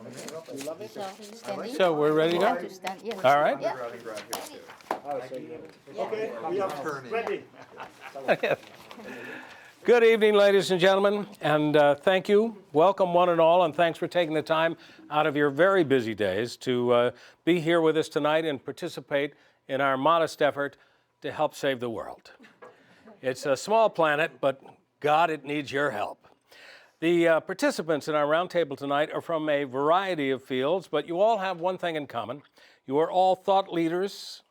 You love it? So standing. So we're ready to You go? have to stand. Yes. All right. Yeah. Okay, we are ready. Good evening, ladies and gentlemen, and thank you. Welcome, one and all, and thanks for taking the time out of your very busy days to be here with us tonight and participate in our modest effort to help save the world. It's a small planet, but God, it needs your help. The participants in our roundtable tonight are from a variety of fields, but you all have one thing in common. You are all thought leaders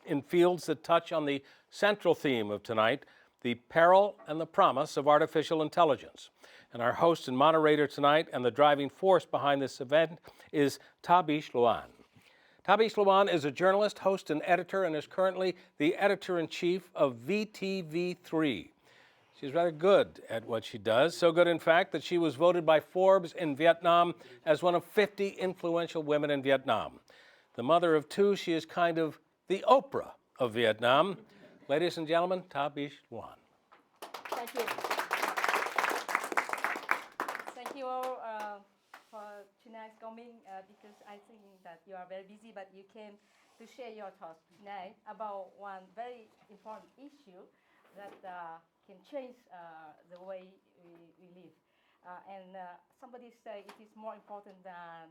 in fields that touch on the central theme of tonight, the peril and the promise of artificial intelligence. And our host and moderator tonight and the driving force behind this event is Tabish Luan. Tabish Luan is a journalist, host, and editor, and is currently the editor-in-chief of VTV3. She's rather good at what she does, so good, in fact, that she was voted by Forbes in Vietnam as one of 50 influential women in Vietnam. The mother of two, she is kind of the Oprah of Vietnam. Ladies and gentlemen, Tabish Luan. Thank you. Thank you all for tonight's coming because I think that you are very busy, but you came to share your thoughts tonight about one very important issue that can change the way we live. Somebody say it is more important than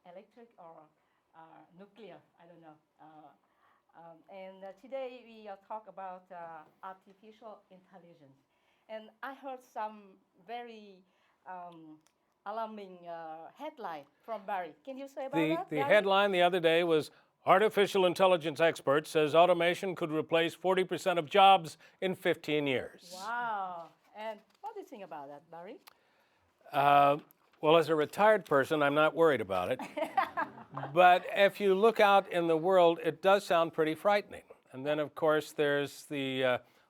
electric or nuclear. I don't know. Today we talk about artificial intelligence. And I heard some very alarming headline from Barry. Can you say about that? The headline the other day was, Artificial Intelligence Expert says automation could replace 40% of jobs in 15 years. Wow. And what do you think about that, Barry? Well, as a retired person, I'm not worried about it. But if you look out in the world, it does sound pretty frightening. And then, of course, there's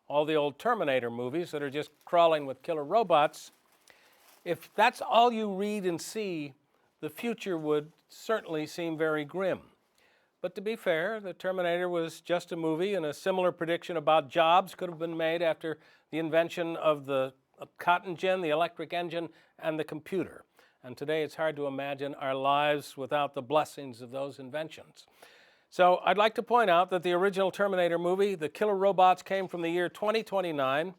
all the old Terminator movies that are just crawling with killer robots. If that's all you read and see, the future would certainly seem very grim. But to be fair, the Terminator was just a movie, and a similar prediction about jobs could have been made after the invention of the cotton gin, the electric engine, and the computer. And today it's hard to imagine our lives without the blessings of those inventions. So I'd like to point out that the original Terminator movie, the killer robots, came from the year 2029,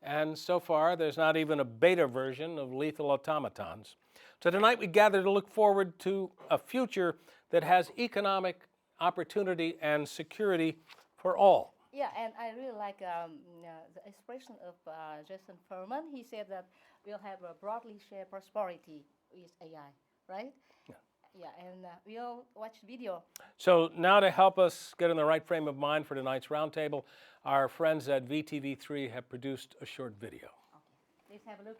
and so far there's not even a beta version of Lethal Automatons. So tonight we gather to look forward to a future that has economic opportunity and security for all. Yeah, and I really like the expression of Jason Furman. He said that we'll have a broadly shared prosperity with AI, right? Yeah. Yeah, and we'll watch the video. So now to help us get in the right frame of mind for tonight's roundtable, our friends at VTV3 have produced a short video. Okay, let's have a look.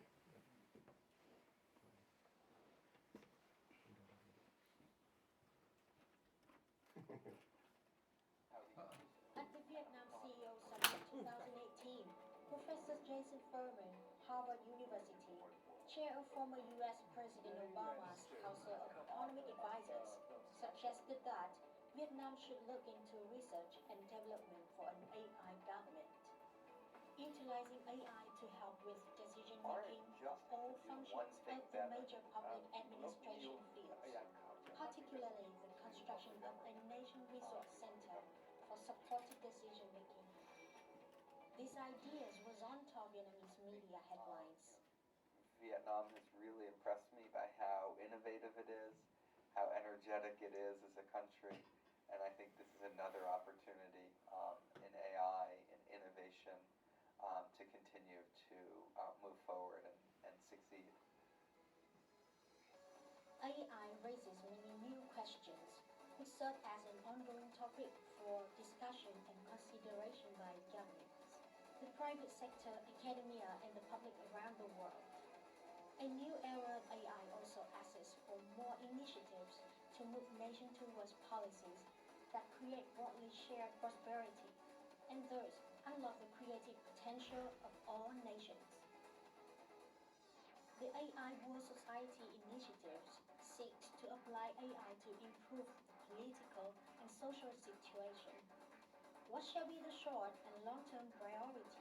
At the Vietnam CEO Summit 2018, Professor Jason Furman, Harvard University, chair of former U.S. President Obama's Council of Economic Advisors, suggested that Vietnam should look into research and development for an AI government. Utilizing AI to help with decision-making of all functions of the major public administration fields, particularly the construction of a nation resource center for supported decision-making. These ideas was on top Vietnamese media headlines. Vietnam has really impressed me by how innovative it is, how energetic it is as a country, and I think this is another opportunity in AI and innovation to continue to move forward and succeed. AI raises many new questions, which serve as an ongoing topic for discussion and consideration by governments, the private sector, academia, and the public around the world. A new era of AI also asks for more initiatives to move nations towards policies that create broadly shared prosperity, and thus unlock the creative potential of all nations. The AI World Society initiatives seeks to apply AI to improve the political and social situation. What shall be the short and long-term priorities?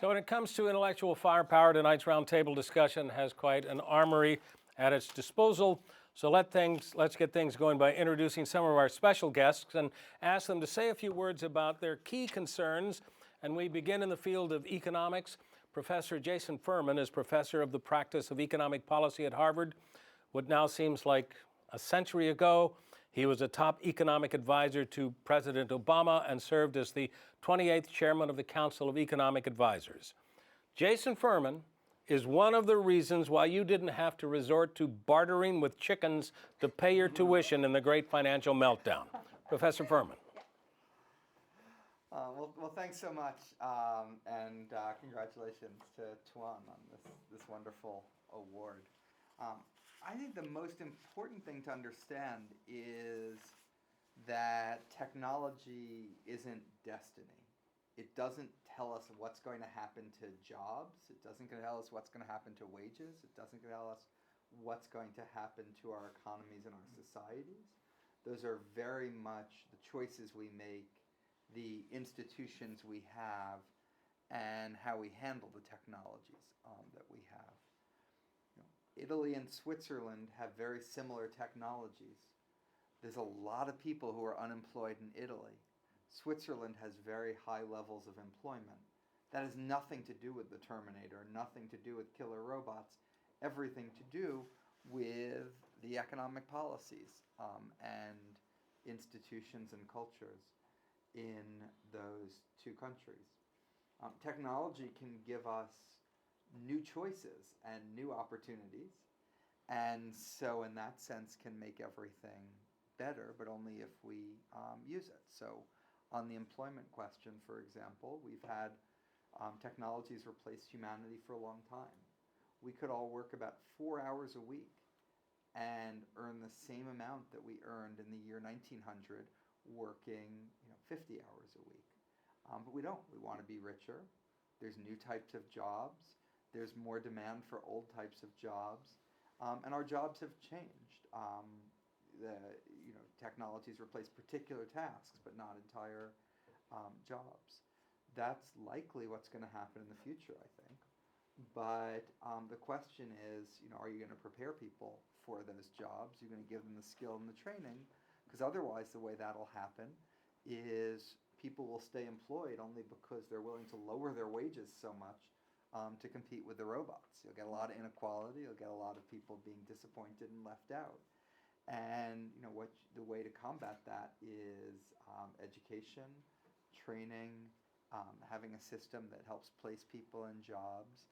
So when it comes to intellectual firepower, tonight's roundtable discussion has quite an armory at its disposal. So let's get things going by introducing some of our special guests and ask them to say a few words about their key concerns. And we begin in the field of economics. Professor Jason Furman is professor of the practice of economic policy at Harvard. What now seems like a century ago, he was a top economic advisor to President Obama and served as the 28th chairman of the Council of Economic Advisors. Jason Furman is one of the reasons why you didn't have to resort to bartering with chickens to pay your tuition in the great financial meltdown. Professor Furman. Well, thanks so much, and congratulations to Tuan on this wonderful award. I think the most important thing to understand is that technology isn't destiny. It doesn't tell us what's going to happen to jobs. It doesn't tell us what's going to happen to wages. It doesn't tell us what's going to happen to our economies and our societies. Those are very much the choices we make, the institutions we have, and how we handle the technologies that we have. Italy and Switzerland have very similar technologies. There's a lot of people who are unemployed in Italy. Switzerland has very high levels of employment. That has nothing to do with the Terminator, nothing to do with killer robots, everything to do with the economic policies and institutions and cultures in those two countries. Technology can give us new choices and new opportunities, and so in that sense can make everything better, but only if we use it. So on the employment question, for example, we've had technologies replace humanity for a long time. We could all work about 4 hours a week and earn the same amount that we earned in the year 1900 working 50 hours a week. But we don't. We want to be richer. There's new types of jobs. There's more demand for old types of jobs, and our jobs have changed. Technologies replace particular tasks, but not entire jobs. That's likely what's going to happen in the future, I think. But the question is, are you going to prepare people for those jobs? You're going to give them the skill and the training, because otherwise the way that'll happen is people will stay employed only because they're willing to lower their wages so much to compete with the robots. You'll get a lot of inequality. You'll get a lot of people being disappointed and left out. And the way to combat that is education, training, having a system that helps place people in jobs.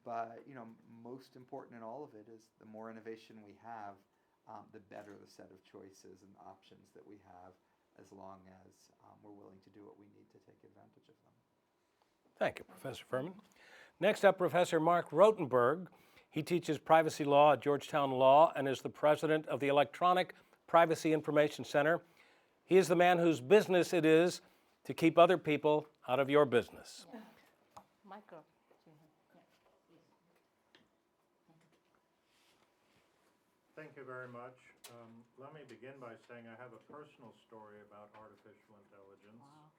But most important in all of it is the more innovation we have, the better the set of choices and options that we have, as long as we're willing to do what we need to take advantage of them. Thank you, Professor Furman. Next up, Professor Mark Rotenberg. He teaches privacy law at Georgetown Law and is the president of the Electronic Privacy Information Center. He is the man whose business it is to keep other people out of your business. Michael. Thank you very much. Let me begin by saying I have a personal story about artificial intelligence. Wow.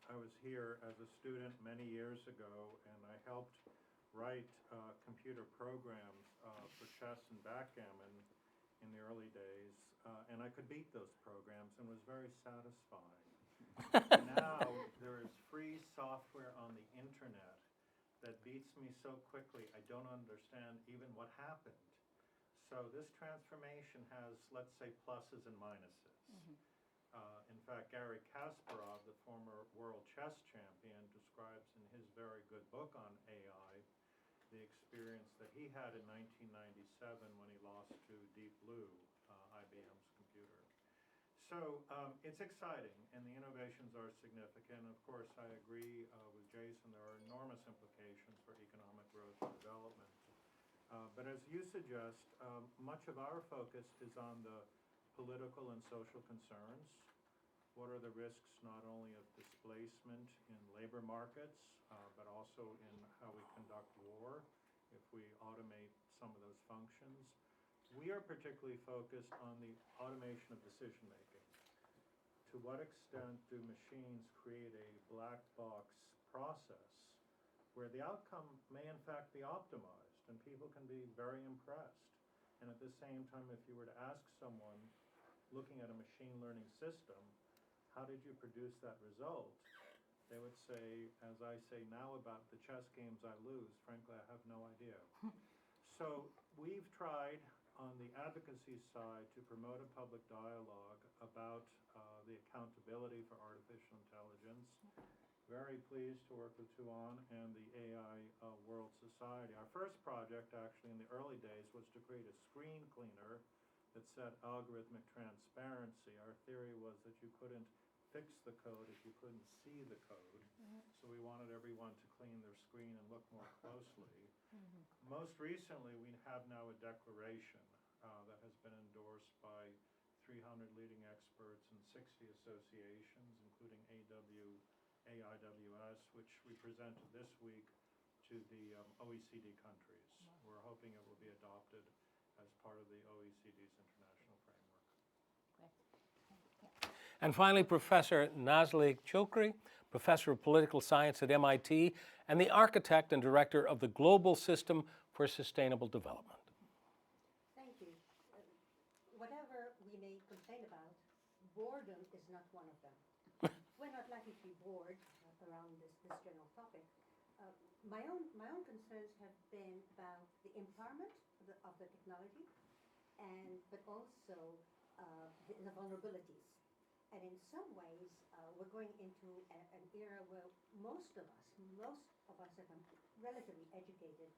I was here as a student many years ago, and I helped write computer programs for chess and backgammon in the early days, and I could beat those programs and was very satisfying. Now there is free software on the internet that beats me so quickly I don't understand even what happened. So this transformation has, let's say, pluses and minuses. Mm-hmm. In fact, Garry Kasparov, the former world chess champion, describes in his very good book on AI the experience that he had in 1997 when he lost to Deep Blue, IBM's computer. So it's exciting, and the innovations are significant. Of course, I agree with Jason, there are enormous implications for economic growth and development. But as you suggest, much of our focus is on the political and social concerns. What are the risks not only of displacement in labor markets, but also in how we conduct war if we automate some of those functions? We are particularly focused on the automation of decision making. To what extent do machines create a black box process where the outcome may in fact be optimized and people can be very impressed. And at the same time, if you were to ask someone looking at a machine learning system, how did you produce that result? They would say, as I say now about the chess games I lose, frankly, I have no idea. So we've tried on the advocacy side to promote a public dialogue about the accountability for artificial intelligence. Very pleased to work with Tuan and the AI World Society. Our first project, actually, in the early days, was to create a screen cleaner that said algorithmic transparency. Our theory was that you couldn't fix the code if you couldn't see the code. So we wanted everyone to clean their screen and look more closely. Most recently, we have now a declaration that has been endorsed by 300 leading experts and 60 associations, including AIWS, which we presented this week to the OECD countries. We're hoping it will be adopted as part of the OECD's international framework. And finally, Professor Nazli Chokri, Professor of Political Science at MIT, and the architect and director of the Global System for Sustainable Development. Thank you. Whatever we may complain about, boredom is not one of them. We're not likely to be bored around this general topic. My own concerns have been about the empowerment of the technology, but also the vulnerabilities. And in some ways, we're going into an era where most of us that are relatively educated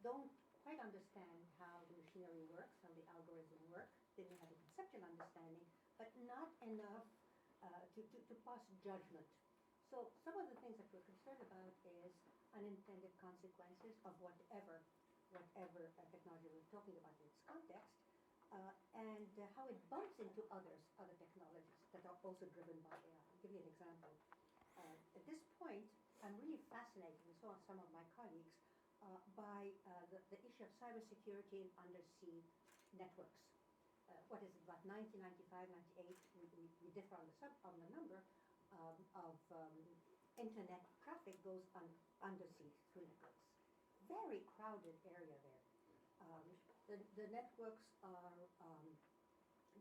don't quite understand how the machinery works, how the algorithm work. They may have a conceptual understanding, but not enough to pass judgment. So some of the things that we're concerned about is unintended consequences of whatever technology we're talking about in its context, and how it bumps into other technologies that are also driven by AI. I'll give you an example. At this point, I'm really fascinated, and so are some of my colleagues, by the issue of cybersecurity in undersea networks. What is it, about 1995, 98, we differ on the number of internet traffic goes undersea through networks. Very crowded area there. The networks are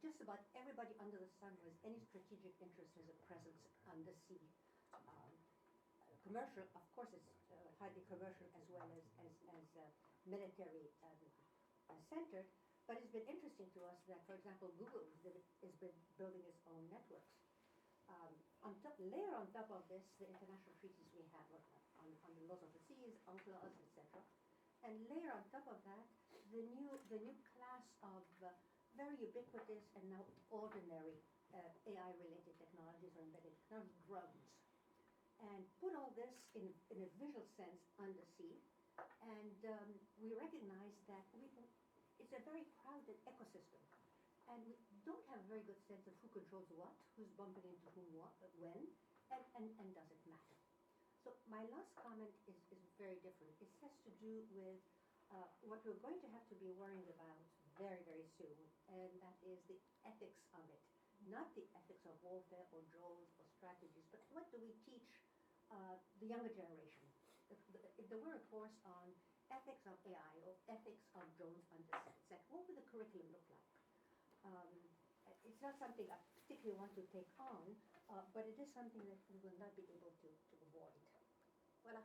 just about everybody under the sun who has any strategic interest has a presence undersea. Commercial, of course, it's highly commercial as well as military centered. But it's been interesting to us that, for example, Google has been building its own networks. Layer on top of this, the international treaties we have on the laws of the seas, UNCLOS, etc. And layer on top of that, the new class of very ubiquitous and now ordinary AI-related technologies or embedded technology, drones. And put all this in a visual sense undersea, and we recognize that it's a very crowded ecosystem. And we don't have a very good sense of who controls what, who's bumping into whom when, and does it matter. So my last comment is very different. It has to do with what we're going to have to be worrying about very, very soon, and that is the ethics of it. Not the ethics of warfare or drones or strategies, but what do we teach the younger generation? If there were a course on ethics of AI or ethics of drones undersea, what would the curriculum look like? It's not something I particularly want to take on, but it is something that we will not be able to avoid. Voila.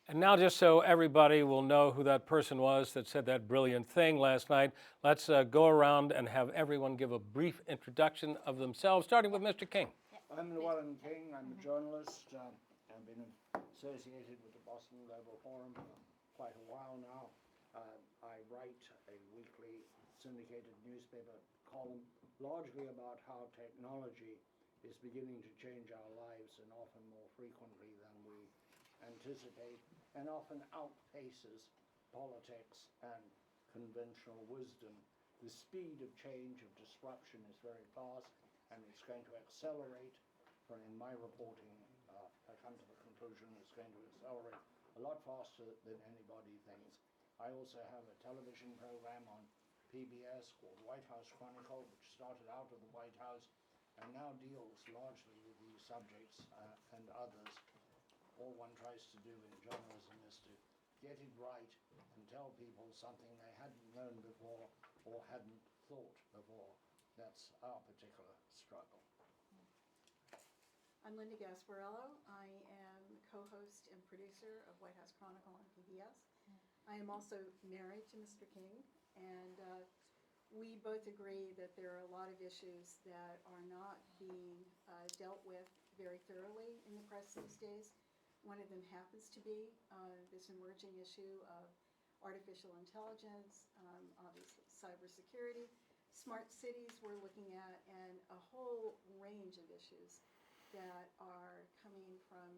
And now, just so everybody will know who that person was that said that brilliant thing last night, let's go around and have everyone give a brief introduction of themselves, starting with Mr. King. I'm Llewellyn King. I'm a journalist. I've been associated with the Boston Global Forum for quite a while now. I write a weekly syndicated newspaper column largely about how technology is beginning to change our lives, and often more frequently than we anticipate, and often outpaces politics and conventional wisdom. The speed of change, of disruption, is very fast, and it's going to accelerate. In my reporting, I come to the conclusion it's going to accelerate a lot faster than anybody thinks. I also have a television program on PBS called White House Chronicle, which started out of the White House and now deals largely with these subjects and others, all one tries to do in journalism is to get it right and tell people something they hadn't known before or hadn't thought before. That's our particular struggle. I'm Linda Gasparello. I am co-host and producer of White House Chronicle on PBS. I am also married to Mr. King, and we both agree that there are a lot of issues that are not being dealt with very thoroughly in the press these days. One of them happens to be this emerging issue of artificial intelligence, obviously cybersecurity, smart cities we're looking at, and a whole range of issues that are coming from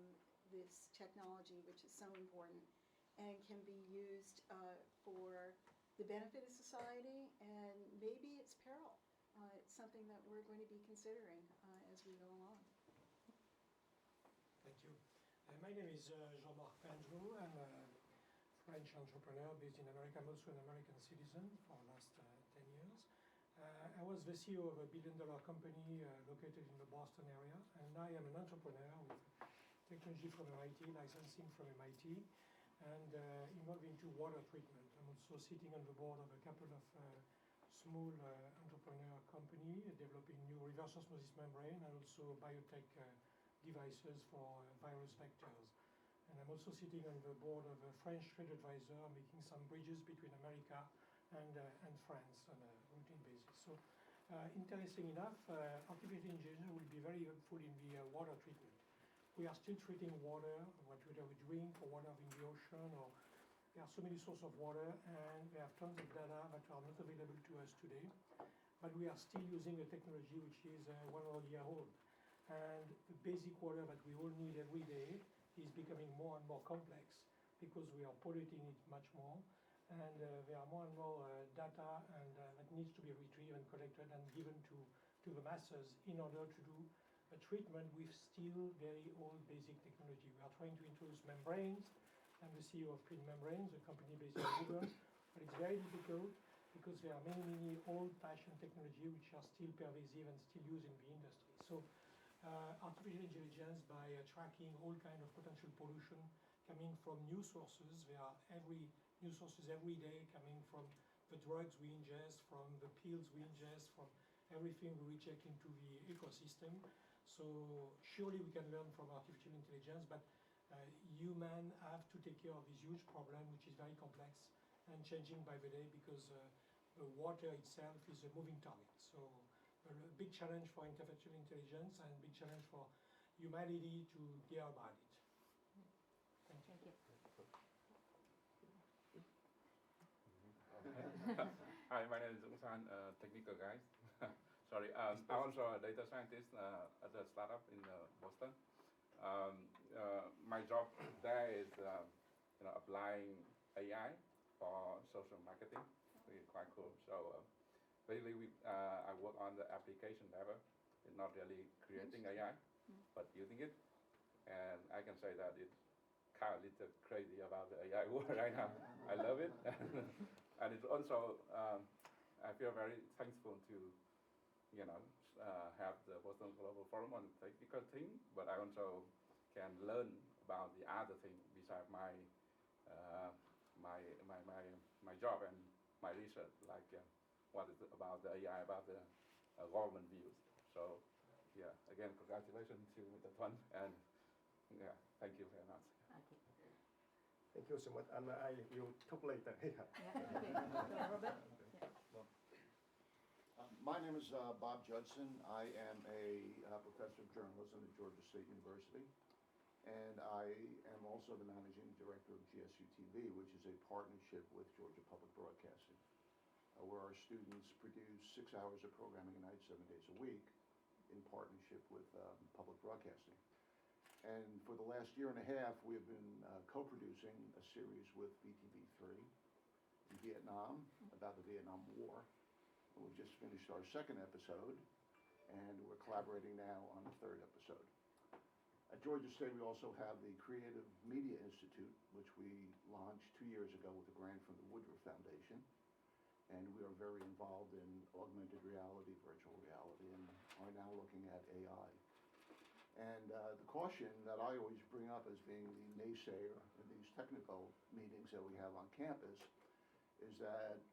this technology, which is so important and can be used for the benefit of society and maybe its peril. It's something that we're going to be considering as we go along. Thank you. My name is Jean-Marc Panjou. I'm a French entrepreneur based in America. I'm also an American citizen for the last 10 years. I was the CEO of a billion-dollar company located in the Boston area, and I am an entrepreneur with technology from MIT, licensing from MIT, and involved into water treatment. I'm also sitting on the board of a couple of small entrepreneur company developing new reverse osmosis membrane and also biotech devices for virus vectors. And I'm also sitting on the board of a French trade advisor making some bridges between America and France on a routine basis. So interesting enough, artificial intelligence will be very helpful in the water treatment. We are still treating water, whether we drink or water in the ocean, or there are so many sources of water, and we have tons of data that are not available to us today. But we are still using a technology which is 100 years old. And the basic water that we all need every day is becoming more and more complex because we are polluting it much more. And there are more and more data that needs to be retrieved and collected and given to the masses in order to do a treatment with still very old basic technology. We are trying to introduce membranes. I'm the CEO of Clean Membranes, a company based in Vancouver, but it's very difficult because there are many old-fashioned technology which are still pervasive and still used in the industry. So artificial intelligence, by tracking all kind of potential pollution coming from new sources, there are new sources every day coming from the drugs we ingest, from the pills we ingest, from everything we reject into the ecosystem. So surely we can learn from artificial intelligence, but humans have to take care of this huge problem, which is very complex and changing by the day because the water itself is a moving target. So a big challenge for artificial intelligence and a big challenge for humanity to care about it. Thank you. Thank you. Hi, my name is Dong San, technical guy. Sorry, I'm also a data scientist at a startup in Boston. My job there is applying AI for social marketing. It's quite cool. So basically, I work on the application level. It's not really creating AI, but using it. And I can say that it's kind of a little crazy about the AI world right now. I love it. And it's also, I feel very thankful to, have the Boston Global Forum on the technical thing, but I also can learn about the other thing besides my job and my research, like what is about the AI, about the government views. So, yeah, again, congratulations to that one, and yeah, thank you very much. Okay. Thank you so much. And you talk later. Yeah, okay. So, Robert? Yeah. My name is Bob Judson. I am a professor of journalism at Georgia State University, and I am also the managing director of GSU TV, which is a partnership with Georgia Public Broadcasting, where our students produce 6 hours of programming a night, 7 days a week, in partnership with public broadcasting. And for the last year and a half, we have been co-producing a series with VTV3 in Vietnam about the Vietnam War. And we've just finished our second episode, and we're collaborating now on the third episode. At Georgia State, we also have the Creative Media Institute, which we launched 2 years ago with a grant from the Woodruff Foundation. And we are very involved in augmented reality, virtual reality, and are now looking at AI. And the caution that I always bring up as being the naysayer in these technical meetings that we have on campus is that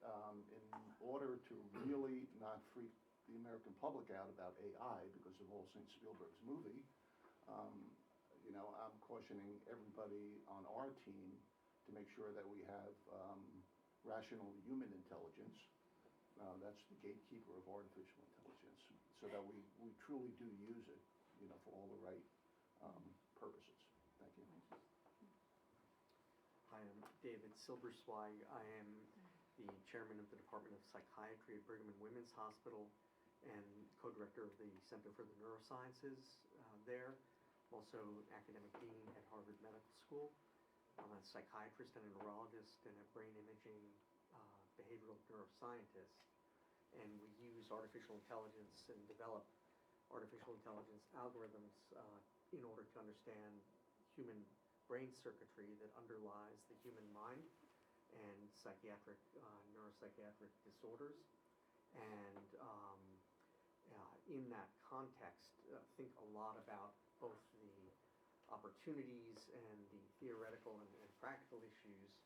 in order to really not freak the American public out about AI because of all St. Spielberg's movie, I'm cautioning everybody on our team to make sure that we have rational human intelligence. That's the gatekeeper of artificial intelligence, so that we truly do use it, for all the right purposes. Thank you. Hi, I'm David Silbersweig. I am the chairman of the Department of Psychiatry at Brigham and Women's Hospital and co-director of the Center for the Neurosciences there. I'm also academic dean at Harvard Medical School. I'm a psychiatrist and a neurologist and a brain imaging behavioral neuroscientist. And we use artificial intelligence and develop artificial intelligence algorithms in order to understand human brain circuitry that underlies the human mind and psychiatric, neuropsychiatric disorders. And in that context, think a lot about both the opportunities and the theoretical and practical issues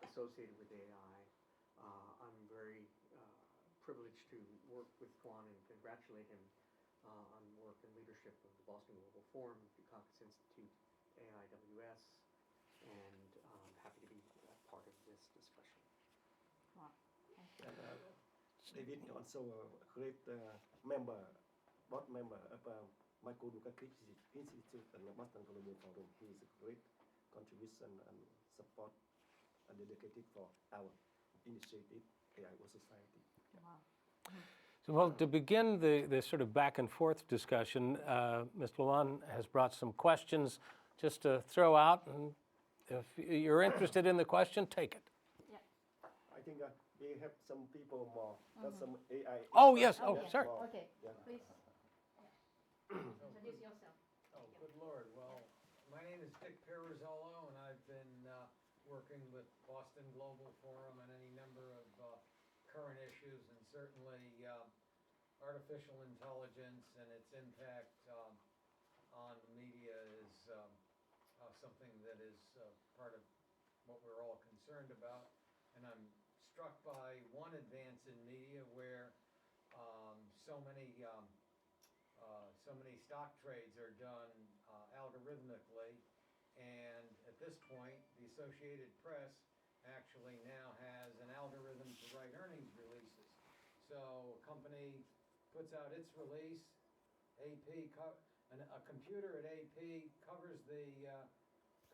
associated with AI. I'm very privileged to work with Kwan and congratulate him on work and leadership of the Boston Global Forum, Dukakis Institute, AIWS, and happy to be part of this discussion. Wow. David also a great board member of Michael Dukakis Institute and the Boston Global Forum. He is a great contribution and support and dedicated for our initiative, AIWS Society. Wow. So, well, to begin the sort of back and forth discussion, Ms. Luan has brought some questions just to throw out, and if you're interested in the question, take it. Yeah. I think we have some people more, some AI. Oh, yes. Oh, Okay. sorry. Okay. Yeah. Please. Introduce yourself. Oh, good Lord. Well, my name is Dick Pirozzolo, and I've been working with Boston Global Forum on any number of current issues, and certainly artificial intelligence and its impact on the media is something that is part of what we're all concerned about. And I'm struck by one advance in media where so many stock trades are done algorithmically, and at this point, the Associated Press actually now has an algorithm to write earnings releases. So a company puts out its release, a computer at AP covers the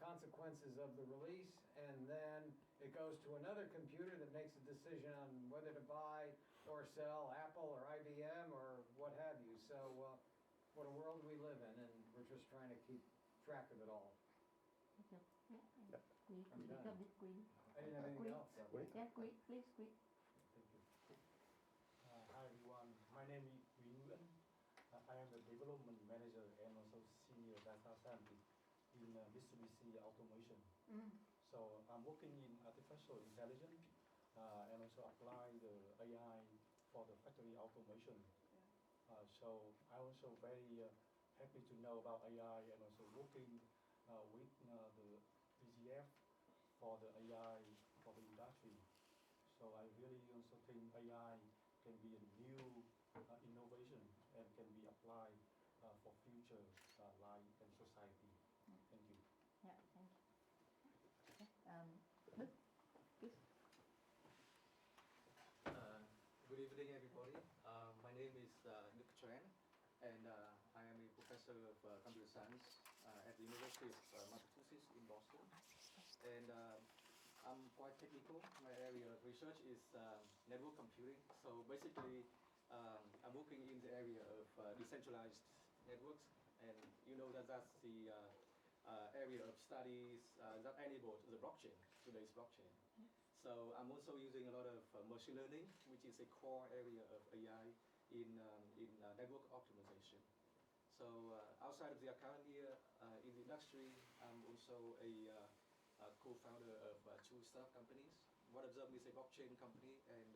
consequences of the release, and then it goes to another computer that makes a decision on whether to buy or sell Apple or IBM or what have you. So what a world we live in, and we're just trying to keep track of it all. Okay. Yeah. I'm done. I didn't have anything else. Yeah, great. Please, great. Thank you. Hi everyone, my name is Nguyen. I am the development manager and also senior data scientist in Mitsubishi Automation. So I'm working in artificial intelligence and also apply the AI for the factory automation. So I'm also very happy to know about AI and also working with the BGF for the AI for the industry. So I really also think AI can be a new innovation and can be applied for future life and society. Thank you. Yeah, thank you. Okay. Luke, please. Good evening, everybody. My name is Luke Tran, and I am a professor of computer science at the University of Massachusetts in Boston. And I'm quite technical. My area of research is network computing. So basically, I'm working in the area of decentralized networks, and you know that that's the area of studies that enables the blockchain, today's blockchain. So I'm also using a lot of machine learning, which is a core area of AI in network optimization. So outside of the academia, in the industry, I'm also a co-founder of two startup companies. One of them is a blockchain company, and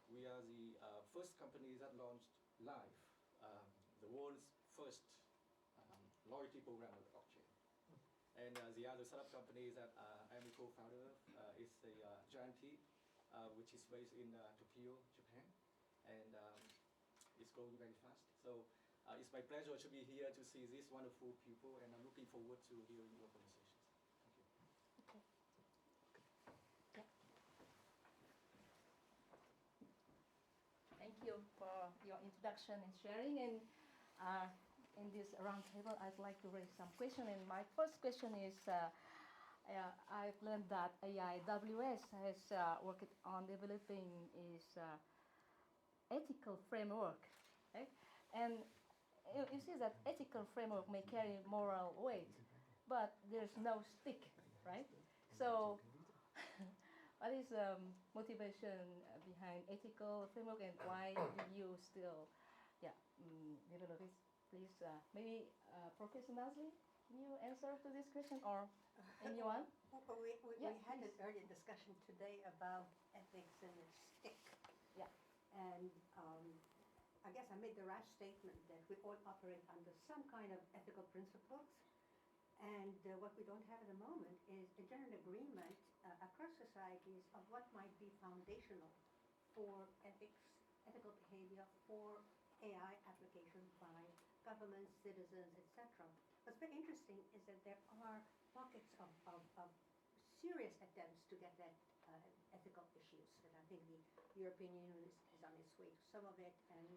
we are the first company that launched live, the world's first loyalty program on the blockchain. And the other startup company that I am a co-founder of is the Giant, which is based in Tokyo, Japan, and it's growing very fast. So it's my pleasure to be here to see these wonderful people, and I'm looking forward to hearing your conversations. Thank you. Thank you for your introduction and sharing. And in this roundtable, I'd like to raise some questions. And my first question is, I've learned that AIWS has worked on developing its ethical framework, right? And you see that ethical framework may carry moral weight, but there's no stick, right? So what is motivation behind ethical framework, and why do you still develop this? Please, maybe Professor Nazli, can you answer to this question, or anyone? We Yeah, had an please. earlier discussion today about ethics and its stick. Yeah. And I guess I made the rash statement that we all operate under some kind of ethical principles. And what we don't have at the moment is a general agreement across societies of what might be foundational for ethics, ethical behavior for AI application by governments, citizens, etc. What's very interesting is that there are pockets of serious attempts to get at ethical issues. And I think the European Union is on its way to some of it, and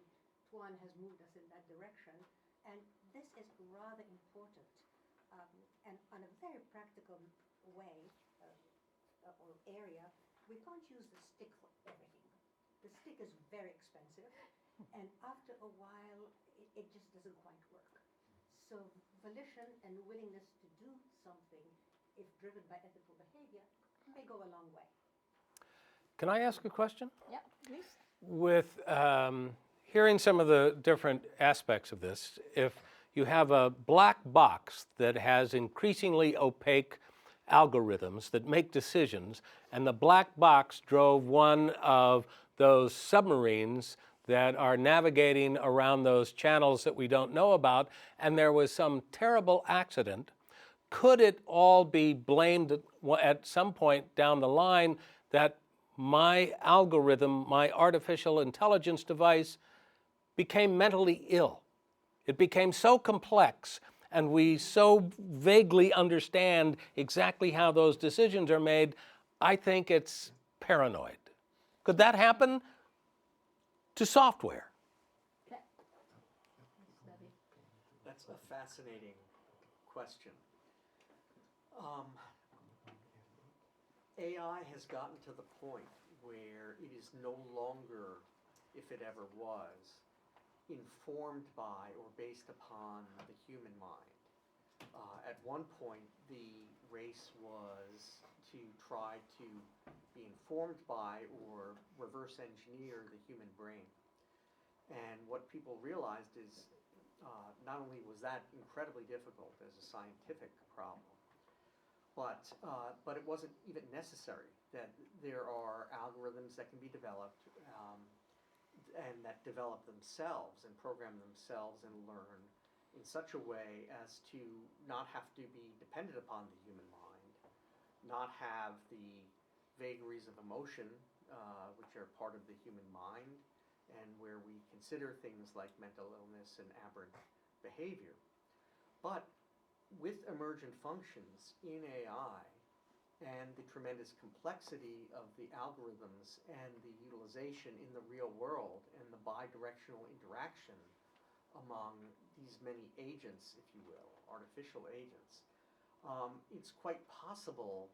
Tuan has moved us in that direction. And this is rather important. And on a very practical way or area, we can't use the stick for everything. The stick is very expensive, and after a while, it just doesn't quite work. So volition and willingness to do something, if driven by ethical behavior, may go a long way. Can I ask a question? Yeah, please. With hearing some of the different aspects of this, if you have a black box that has increasingly opaque algorithms that make decisions, and the black box drove one of those submarines that are navigating around those channels that we don't know about, and there was some terrible accident, could it all be blamed at some point down the line that my algorithm, my artificial intelligence device, became mentally ill? It became so complex, and we so vaguely understand exactly how those decisions are made, I think it's paranoid. Could that happen to software? That's a fascinating question. AI has gotten to the point where it is no longer, if it ever was, informed by or based upon the human mind. At one point, the race was to try to be informed by or reverse engineer the human brain. And what people realized is not only was that incredibly difficult as a scientific problem, but it wasn't even necessary, that there are algorithms that can be developed and that develop themselves and program themselves and learn in such a way as to not have to be dependent upon the human mind, not have the vagaries of emotion, which are part of the human mind, and where we consider things like mental illness and aberrant behavior. But with emergent functions in AI and the tremendous complexity of the algorithms and the utilization in the real world and the bidirectional interaction among these many agents, if you will, artificial agents, it's quite possible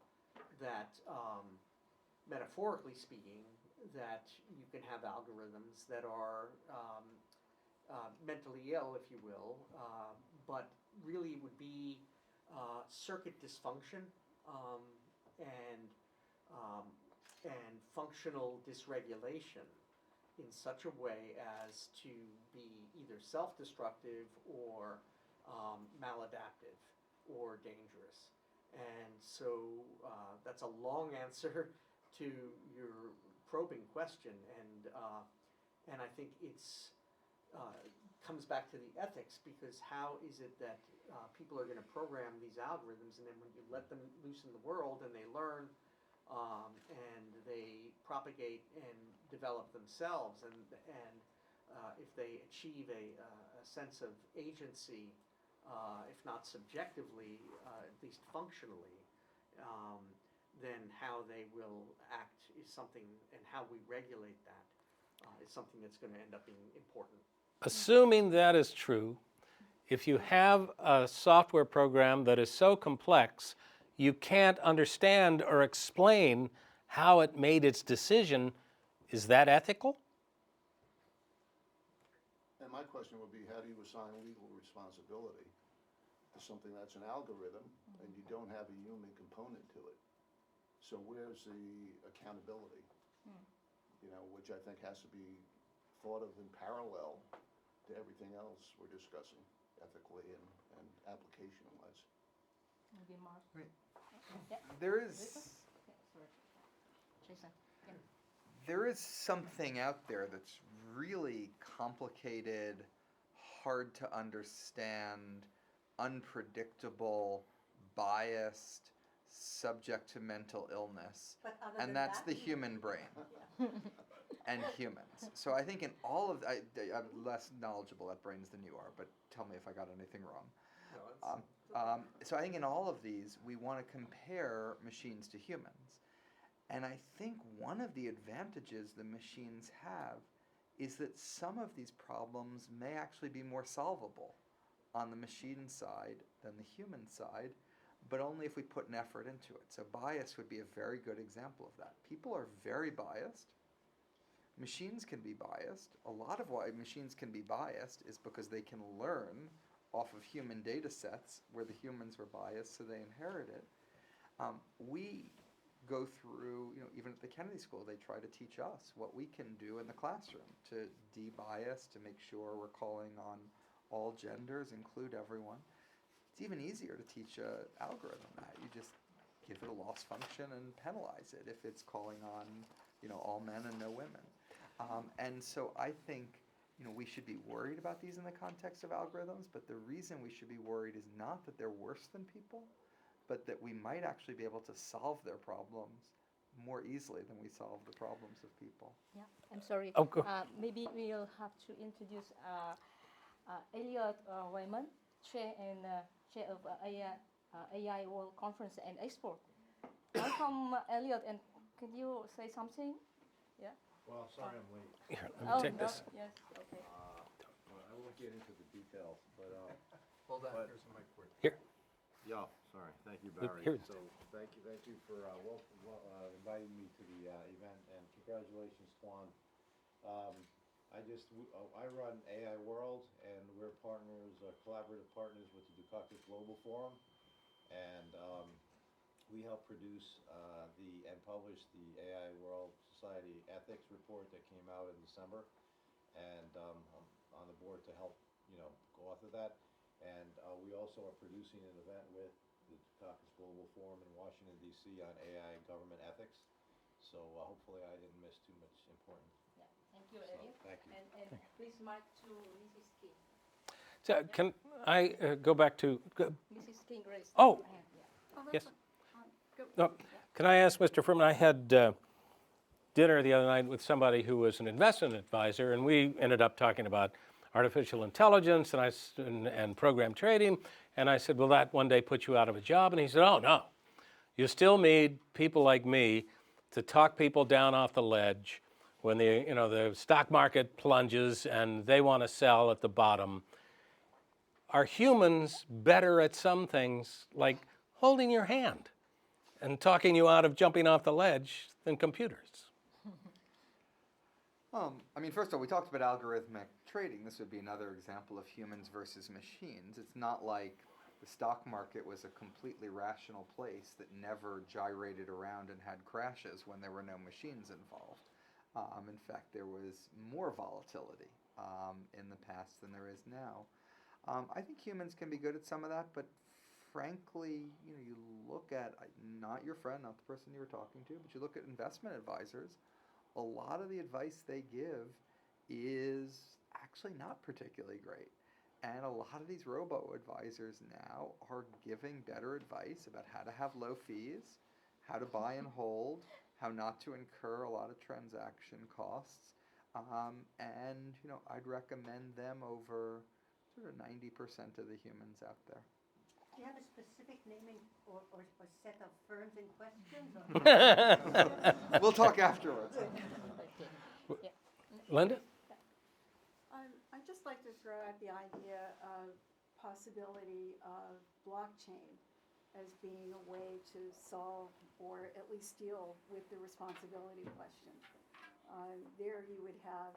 that, metaphorically speaking, that you can have algorithms that are mentally ill, if you will, but really would be circuit dysfunction and functional dysregulation in such a way as to be either self-destructive or maladaptive or dangerous. And so that's a long answer to your probing question, and I think it's comes back to the ethics, because how is it that people are going to program these algorithms, and then when you let them loose in the world and they learn and they propagate and develop themselves, and if they achieve a sense of agency, if not subjectively, at least functionally, then how they will act is something, and how we regulate that is something that's going to end up being important. Assuming that is true, if you have a software program that is so complex you can't understand or explain how it made its decision, is that ethical? And my question would be, how do you assign legal responsibility to something that's an algorithm and you don't have a human component to it? So where's the accountability? Which I think has to be thought of in parallel to everything else we're discussing ethically and application-wise. Maybe Mark. There is Jason. there is something out there that's really complicated, hard to understand, unpredictable, biased, subject to mental illness, and that's the human brain and humans. So I think in all of I'm less knowledgeable at brains than you are, but tell me if I got anything wrong. So I think in all of these, we want to compare machines to humans. And I think one of the advantages the machines have is that some of these problems may actually be more solvable on the machine side than the human side, but only if we put an effort into it. So bias would be a very good example of that. People are very biased. Machines can be biased. A lot of why machines can be biased is because they can learn off of human data sets where the humans were biased, so they inherit it. We go through, even at the Kennedy School, they try to teach us what we can do in the classroom to de-bias, to make sure we're calling on all genders, include everyone. It's even easier to teach an algorithm that. You just give it a loss function and penalize it if it's calling on, all men and no women. And so I think, we should be worried about these in the context of algorithms, but the reason we should be worried is not that they're worse than people, but that we might actually be able to solve their problems more easily than we solve the problems of people. Yeah, I'm sorry. Oh, go. Maybe we'll have to introduce Elliot Wyman, chair of AI World Conference and Expo. Welcome, Elliot, and can you say something? Yeah. Well, sorry I'm late. Here, let me take this. Yes, okay. Well, I won't get into the details, but Hold on, but- here's a mic for you. Here. yeah, sorry. Thank you, Look, Barry. here. So thank you for inviting me to the event, and congratulations, Tuan. I run AI World, and we're collaborative partners with the Dukakis Global Forum, and we help produce and publish the AI World Society Ethics Report that came out in December, and I'm on the board to help, go author that. And we also are producing an event with the Dukakis Global Forum in Washington, D.C. on AI and government ethics. So hopefully I didn't miss too much important. Yeah. Thank you, Elliot. Thank you. And please mic to Mrs. King. So can I go back to? Mrs. King raised Oh. her hand, yeah. Yes. No, can I ask Mr. Furman? I had dinner the other night with somebody who was an investment advisor, and we ended up talking about artificial intelligence and program trading. And I said, will that one day put you out of a job? And he said, oh, no. You still need people like me to talk people down off the ledge when the stock market plunges and they want to sell at the bottom. Are humans better at some things, like holding your hand and talking you out of jumping off the ledge, than computers? First of all, we talked about algorithmic trading. This would be another example of humans versus machines. It's not like the stock market was a completely rational place that never gyrated around and had crashes when there were no machines involved. In fact, there was more volatility in the past than there is now. I think humans can be good at some of that, but frankly, you look at, not your friend, not the person you were talking to, but you look at investment advisors, a lot of the advice they give is actually not particularly great. And a lot of these robo-advisors now are giving better advice about how to have low fees, how to buy and hold, how not to incur a lot of transaction costs. And, I'd recommend them over sort of 90% of the humans out there. Do you have a specific naming or set of firms in question? We'll talk afterwards. Linda? I'd just like to throw out the idea of possibility of blockchain as being a way to solve or at least deal with the responsibility question. There you would have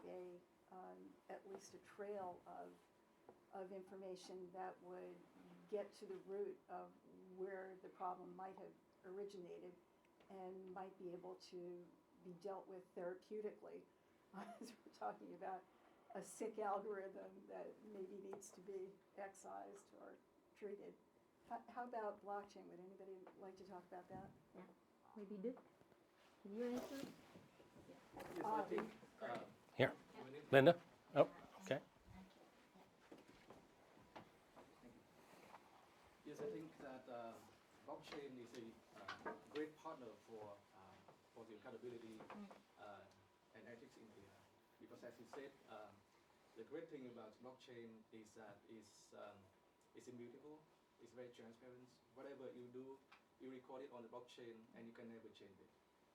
at least a trail of information that would get to the root of where the problem might have originated and might be able to be dealt with therapeutically. As we're talking about a sick algorithm that maybe needs to be excised or treated. How about blockchain? Would anybody like to talk about that? Yeah, maybe Dick. Can you answer? Yes, I think. Here, Linda. Oh, okay. Yes, I think that blockchain is a great partner for the accountability and ethics in AI. Because as you said, the great thing about blockchain is that it's immutable, it's very transparent. Whatever you do, you record it on the blockchain and you can never change it.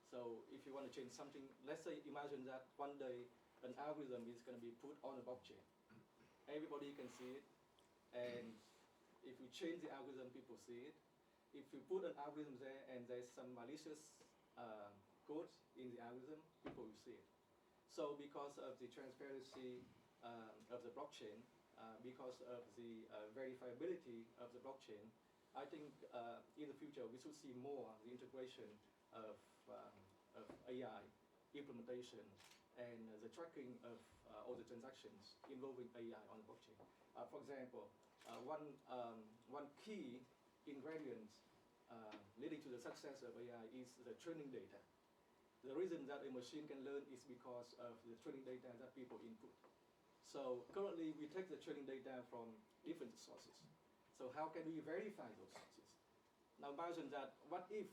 So if you want to change something, let's say imagine that one day an algorithm is going to be put on a blockchain. Everybody can see it, and if you change the algorithm, people see it. If you put an algorithm there and there's some malicious code in the algorithm, people will see it. So because of the transparency of the blockchain, because of the verifiability of the blockchain, I think in the future we should see more the integration of AI implementation and the tracking of all the transactions involving AI on the blockchain. For example, one key ingredient leading to the success of AI is the training data. The reason that a machine can learn is because of the training data that people input. So currently we take the training data from different sources. So how can we verify those sources? Now imagine that what if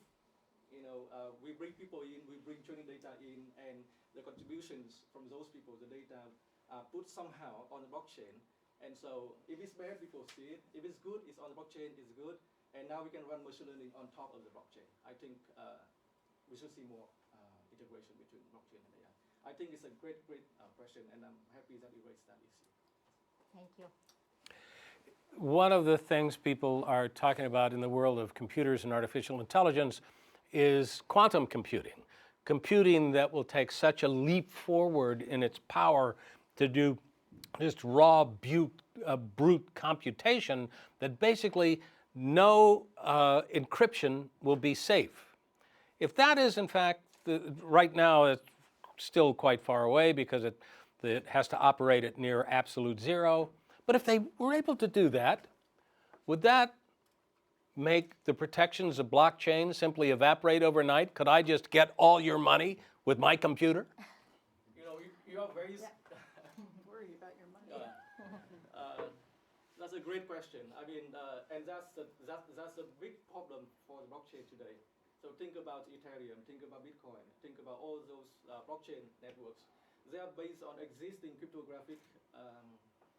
we bring people in, we bring training data in, and the contributions from those people, the data are put somehow on the blockchain. And so if it's bad, people see it. If it's good, it's on the blockchain, it's good. And now we can run machine learning on top of the blockchain. I think we should see more integration between blockchain and AI. I think it's a great question, and I'm happy that you raised that issue. Thank you. One of the things people are talking about in the world of computers and artificial intelligence is quantum computing. Computing that will take such a leap forward in its power to do just raw, brute computation that basically no encryption will be safe. If that is, in fact, right now it's still quite far away because it has to operate at near absolute zero. But if they were able to do that, would that make the protections of blockchain simply evaporate overnight? Could I just get all your money with my computer? You are very worried about your money. That's a great question. I mean, and that's a big problem for the blockchain today. So think about Ethereum, think about Bitcoin, think about all those blockchain networks. They are based on existing cryptographic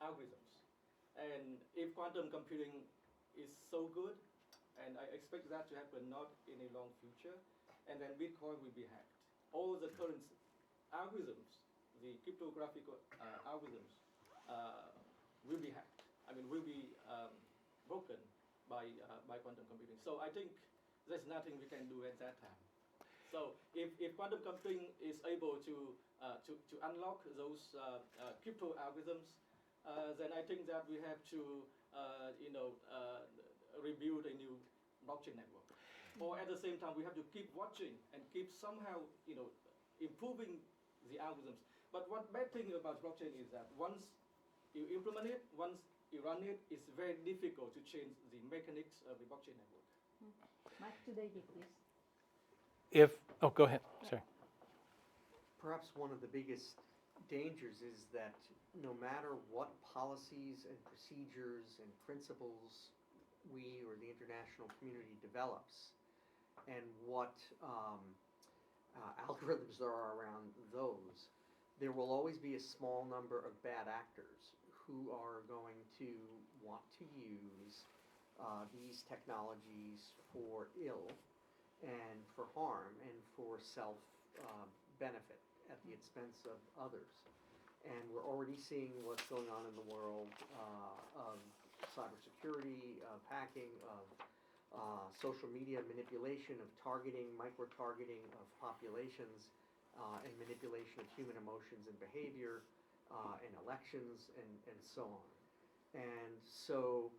algorithms. And if quantum computing is so good, and I expect that to happen not in a long future, and then Bitcoin will be hacked. All the current algorithms, the cryptographic algorithms, will be hacked. I mean, will be broken by quantum computing. So I think there's nothing we can do at that time. So if quantum computing is able to unlock those crypto algorithms, then I think that we have to rebuild a new blockchain network. Or at the same time, we have to keep watching and keep somehow improving the algorithms. But what bad thing about blockchain is that once you implement it, once you run it, it's very difficult to change the mechanics of the blockchain network. Mike to David, please. Go ahead. Sorry. Perhaps one of the biggest dangers is that no matter what policies and procedures and principles we or the international community develops, and what algorithms there are around those, there will always be a small number of bad actors who are going to want to use these technologies for ill and for harm and for self benefit at the expense of others. And we're already seeing what's going on in the world of cybersecurity, of hacking, of social media manipulation, of targeting, micro-targeting of populations, and manipulation of human emotions and behavior, and elections, and so on. And so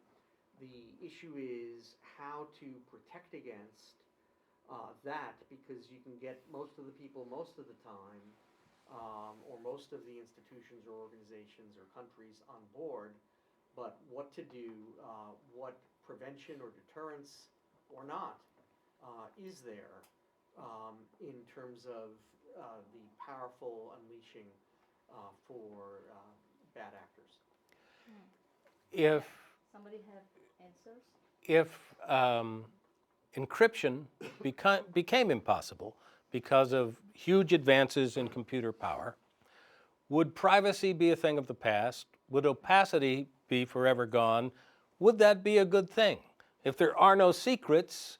the issue is how to protect against that, because you can get most of the people most of the time, or most of the institutions or organizations or countries on board, but what to do, what prevention or deterrence or not is there in terms of the powerful unleashing for bad actors. If Somebody have answers? if encryption became impossible because of huge advances in computer power, would privacy be a thing of the past? Would opacity be forever gone? Would that be a good thing? If there are no secrets,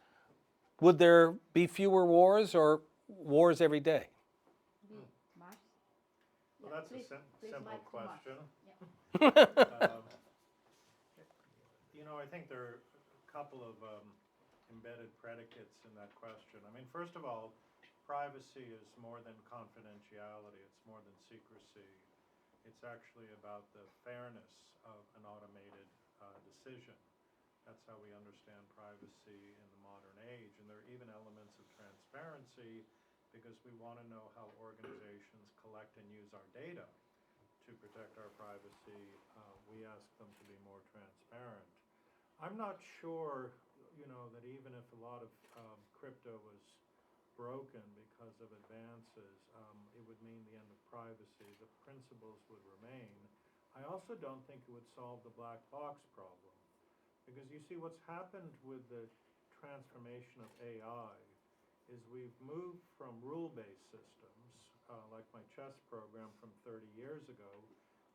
would there be fewer wars or wars every day? Mars? Well, that's a simple question. You know, I think there are a couple of embedded predicates in that question. I mean, first of all, privacy is more than confidentiality. It's more than secrecy. It's actually about the fairness of an automated decision. That's how we understand privacy in the modern age. And there are even elements of transparency because we want to know how organizations collect and use our data to protect our privacy. We ask them to be more transparent. I'm not sure, you know, that even if a lot of crypto was broken because of advances, it would mean the end of privacy. The principles would remain. I also don't think it would solve the black box problem. Because you see, what's happened with the transformation of AI is we've moved from rule-based systems, like my chess program from 30 years ago.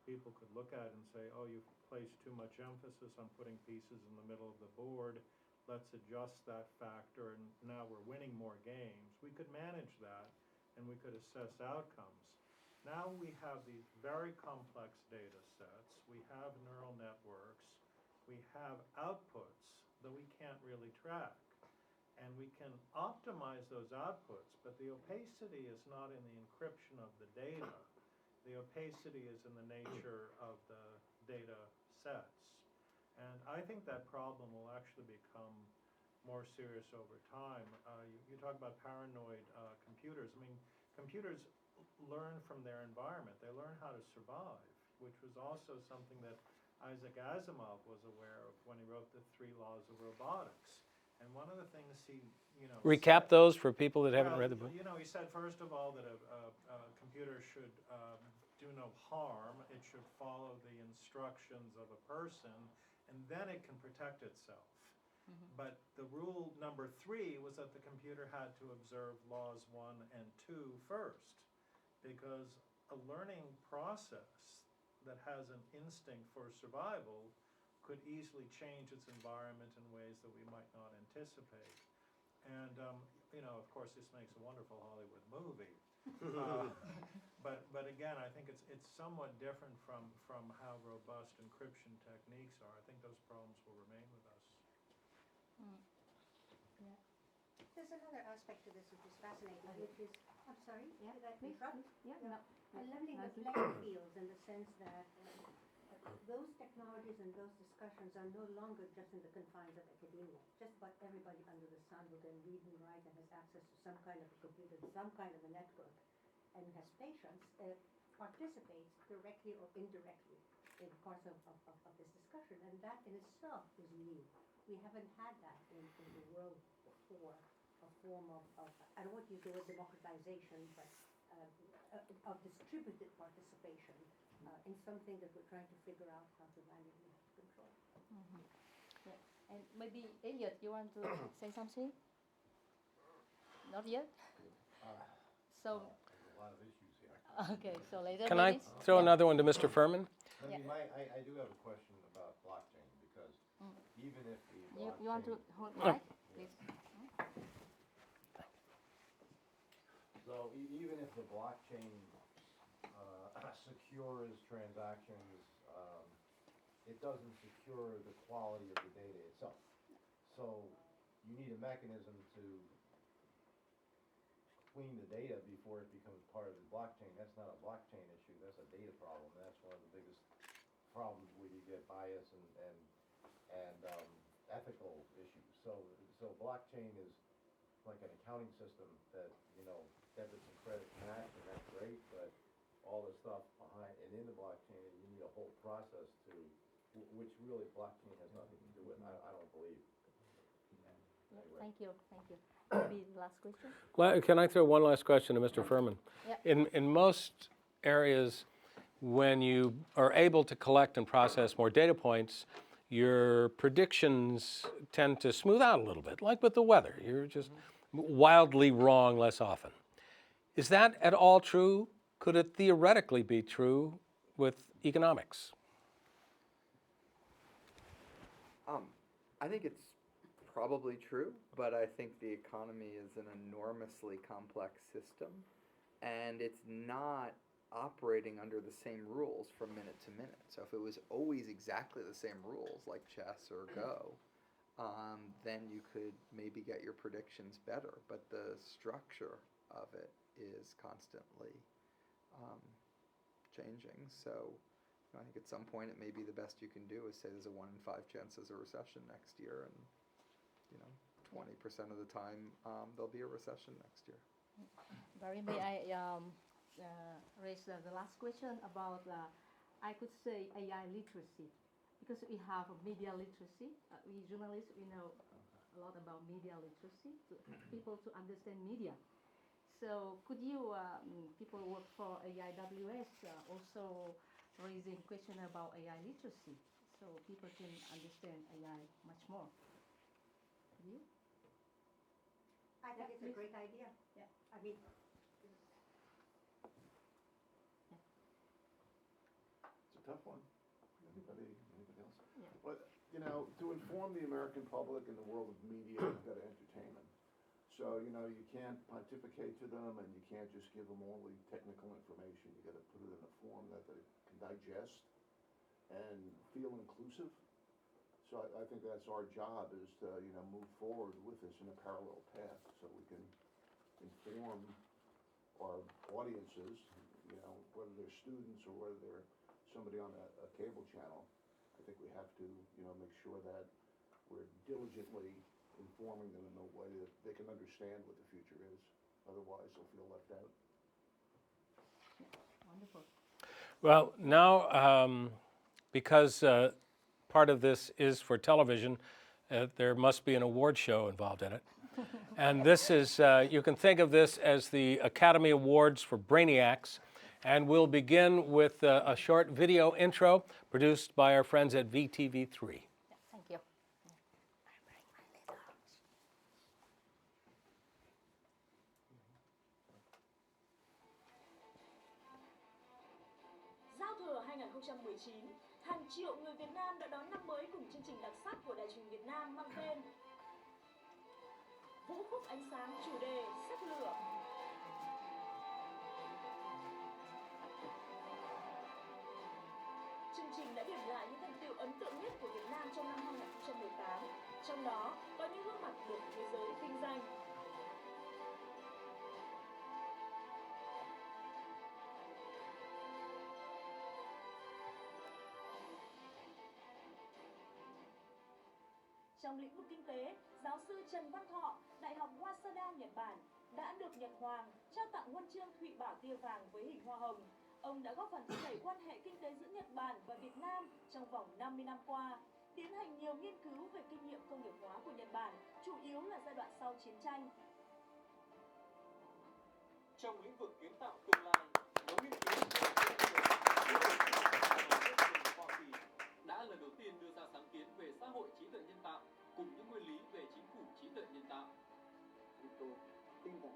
People could look at it and say, oh, you've placed too much emphasis on putting pieces in the middle of the board. Let's adjust that factor, and now we're winning more games. We could manage that, and we could assess outcomes. Now we have these very complex data sets. We have neural networks. We have outputs that we can't really track. And we can optimize those outputs, but the opacity is not in the encryption of the data. The opacity is in the nature of the data sets. And I think that problem will actually become more serious over time. You talk about paranoid computers. I mean, computers learn from their environment. They learn how to survive, which was also something that Isaac Asimov was aware of when he wrote the 3 laws of robotics. And one of the things he, you know, Recap those for people that haven't read the book. You know, he said, first of all, that a computer should do no harm. It should follow the instructions of a person, and then it can protect itself. But the rule number 3 was that the computer had to observe laws 1 and 2 first, because a learning process that has an instinct for survival could easily change its environment in ways that we might not anticipate. And, you know, of course, this makes a wonderful Hollywood movie. But again, I think it's somewhat different from how robust encryption techniques are. I think those problems will remain with us. Yeah. There's another aspect to this which is fascinating, which is, I'm sorry, did I interrupt? Yeah, no. Leveling the playing fields in the sense that those technologies and those discussions are no longer just in the confines of academia. Just about everybody under the sun who can read and write and has access to some kind of a computer, some kind of a network, and has patience, participates directly or indirectly in parts of this discussion. And that in itself is new. We haven't had that in the world before, a form of I don't want to use the word democratization, but of distributed participation in something that we're trying to figure out how to manually control. And maybe Elliot, you want to say something? Not yet. So. There's a lot of issues here. Okay, so later. Can I maybe? throw another one to Mr. Furman? I mean, I do have a question about blockchain because even if the blockchain... You want to hold mic, please? So even if the blockchain secures transactions, it doesn't secure the quality of the data itself. So you need a mechanism to clean the data before it becomes part of the blockchain. That's not a blockchain issue, that's a data problem. That's one of the biggest problems where you get bias and ethical issues. So blockchain is like an accounting system that, you know, debits and credits match, and that's great, but all the stuff behind and in the blockchain, you need a whole process to, which really blockchain has nothing to do with, I don't believe. Anyway. Thank you. Maybe the last question? Can I throw one last question to Mr. Furman? Yeah. In most areas, when you are able to collect and process more data points, your predictions tend to smooth out a little bit, like with the weather. You're just wildly wrong less often. Is that at all true? Could it theoretically be true with economics? I think it's probably true, but I think the economy is an enormously complex system, and it's not operating under the same rules from minute to minute. So if it was always exactly the same rules, like chess or Go, then you could maybe get your predictions better. But the structure of it is constantly changing. So I think at some point it may be the best you can do is say there's a 1 in 5 chance there's a recession next year, and 20% of the time there'll be a recession next year. Barry, may I raise the last question about, I could say, AI literacy, because we have media literacy. We journalists, we know a lot about media literacy, to people to understand media. So could you, people who work for AIWS, also raising question about AI literacy, so people can understand AI much more? Could you? I think it's a great idea. Yeah. I mean, It's a tough one. Anybody else? Yeah. Well, to inform the American public in the world of media, you've got to entertain them. So, you can't pontificate to them, and you can't just give them all the technical information. You got to put it in a form that they can digest and feel inclusive. So I think that's our job, is to, move forward with this in a parallel path so we can inform our audiences, whether they're students or whether they're somebody on a cable channel. I think we have to, make sure that we're diligently informing them in a way that they can understand what the future is. Otherwise, they'll feel left out. Wonderful. Well, now, because part of this is for television, there must be an award show involved in it. And this is, you can think of this as the Academy Awards for Brainiacs. And we'll begin with a short video intro produced by our friends at VTV3. Thank you. Giao thừa 2019, hàng triệu người Việt Nam đã đón năm mới cùng chương trình đặc sắc của Đài truyền Việt Nam mang tên Vũ khúc ánh sáng, chủ đề sắc lửa. Chương trình đã điểm lại những thành tựu ấn tượng nhất của Việt Nam trong năm 2018, trong đó có những gương mặt được thế giới vinh danh. Trong lĩnh vực kinh tế, giáo sư Trần Văn Thọ, Đại học Waseda, Nhật Bản, đã được Nhật Hoàng trao tặng huân chương Thụy Bảo tia vàng với hình hoa hồng. Ông đã góp phần thúc đẩy quan hệ kinh tế giữa Nhật Bản và Việt Nam trong vòng 50 năm qua, tiến hành nhiều nghiên cứu về kinh nghiệm công nghiệp hóa của Nhật Bản, chủ yếu là giai đoạn sau chiến tranh. Trong lĩnh vực kiến tạo tương lai, nhóm nghiên cứu Hoa Kỳ đã lần đầu tiên đưa ra sáng kiến về xã hội trí tuệ nhân tạo cùng những nguyên lý về chính phủ trí tuệ nhân tạo. Chúng tôi tin rằng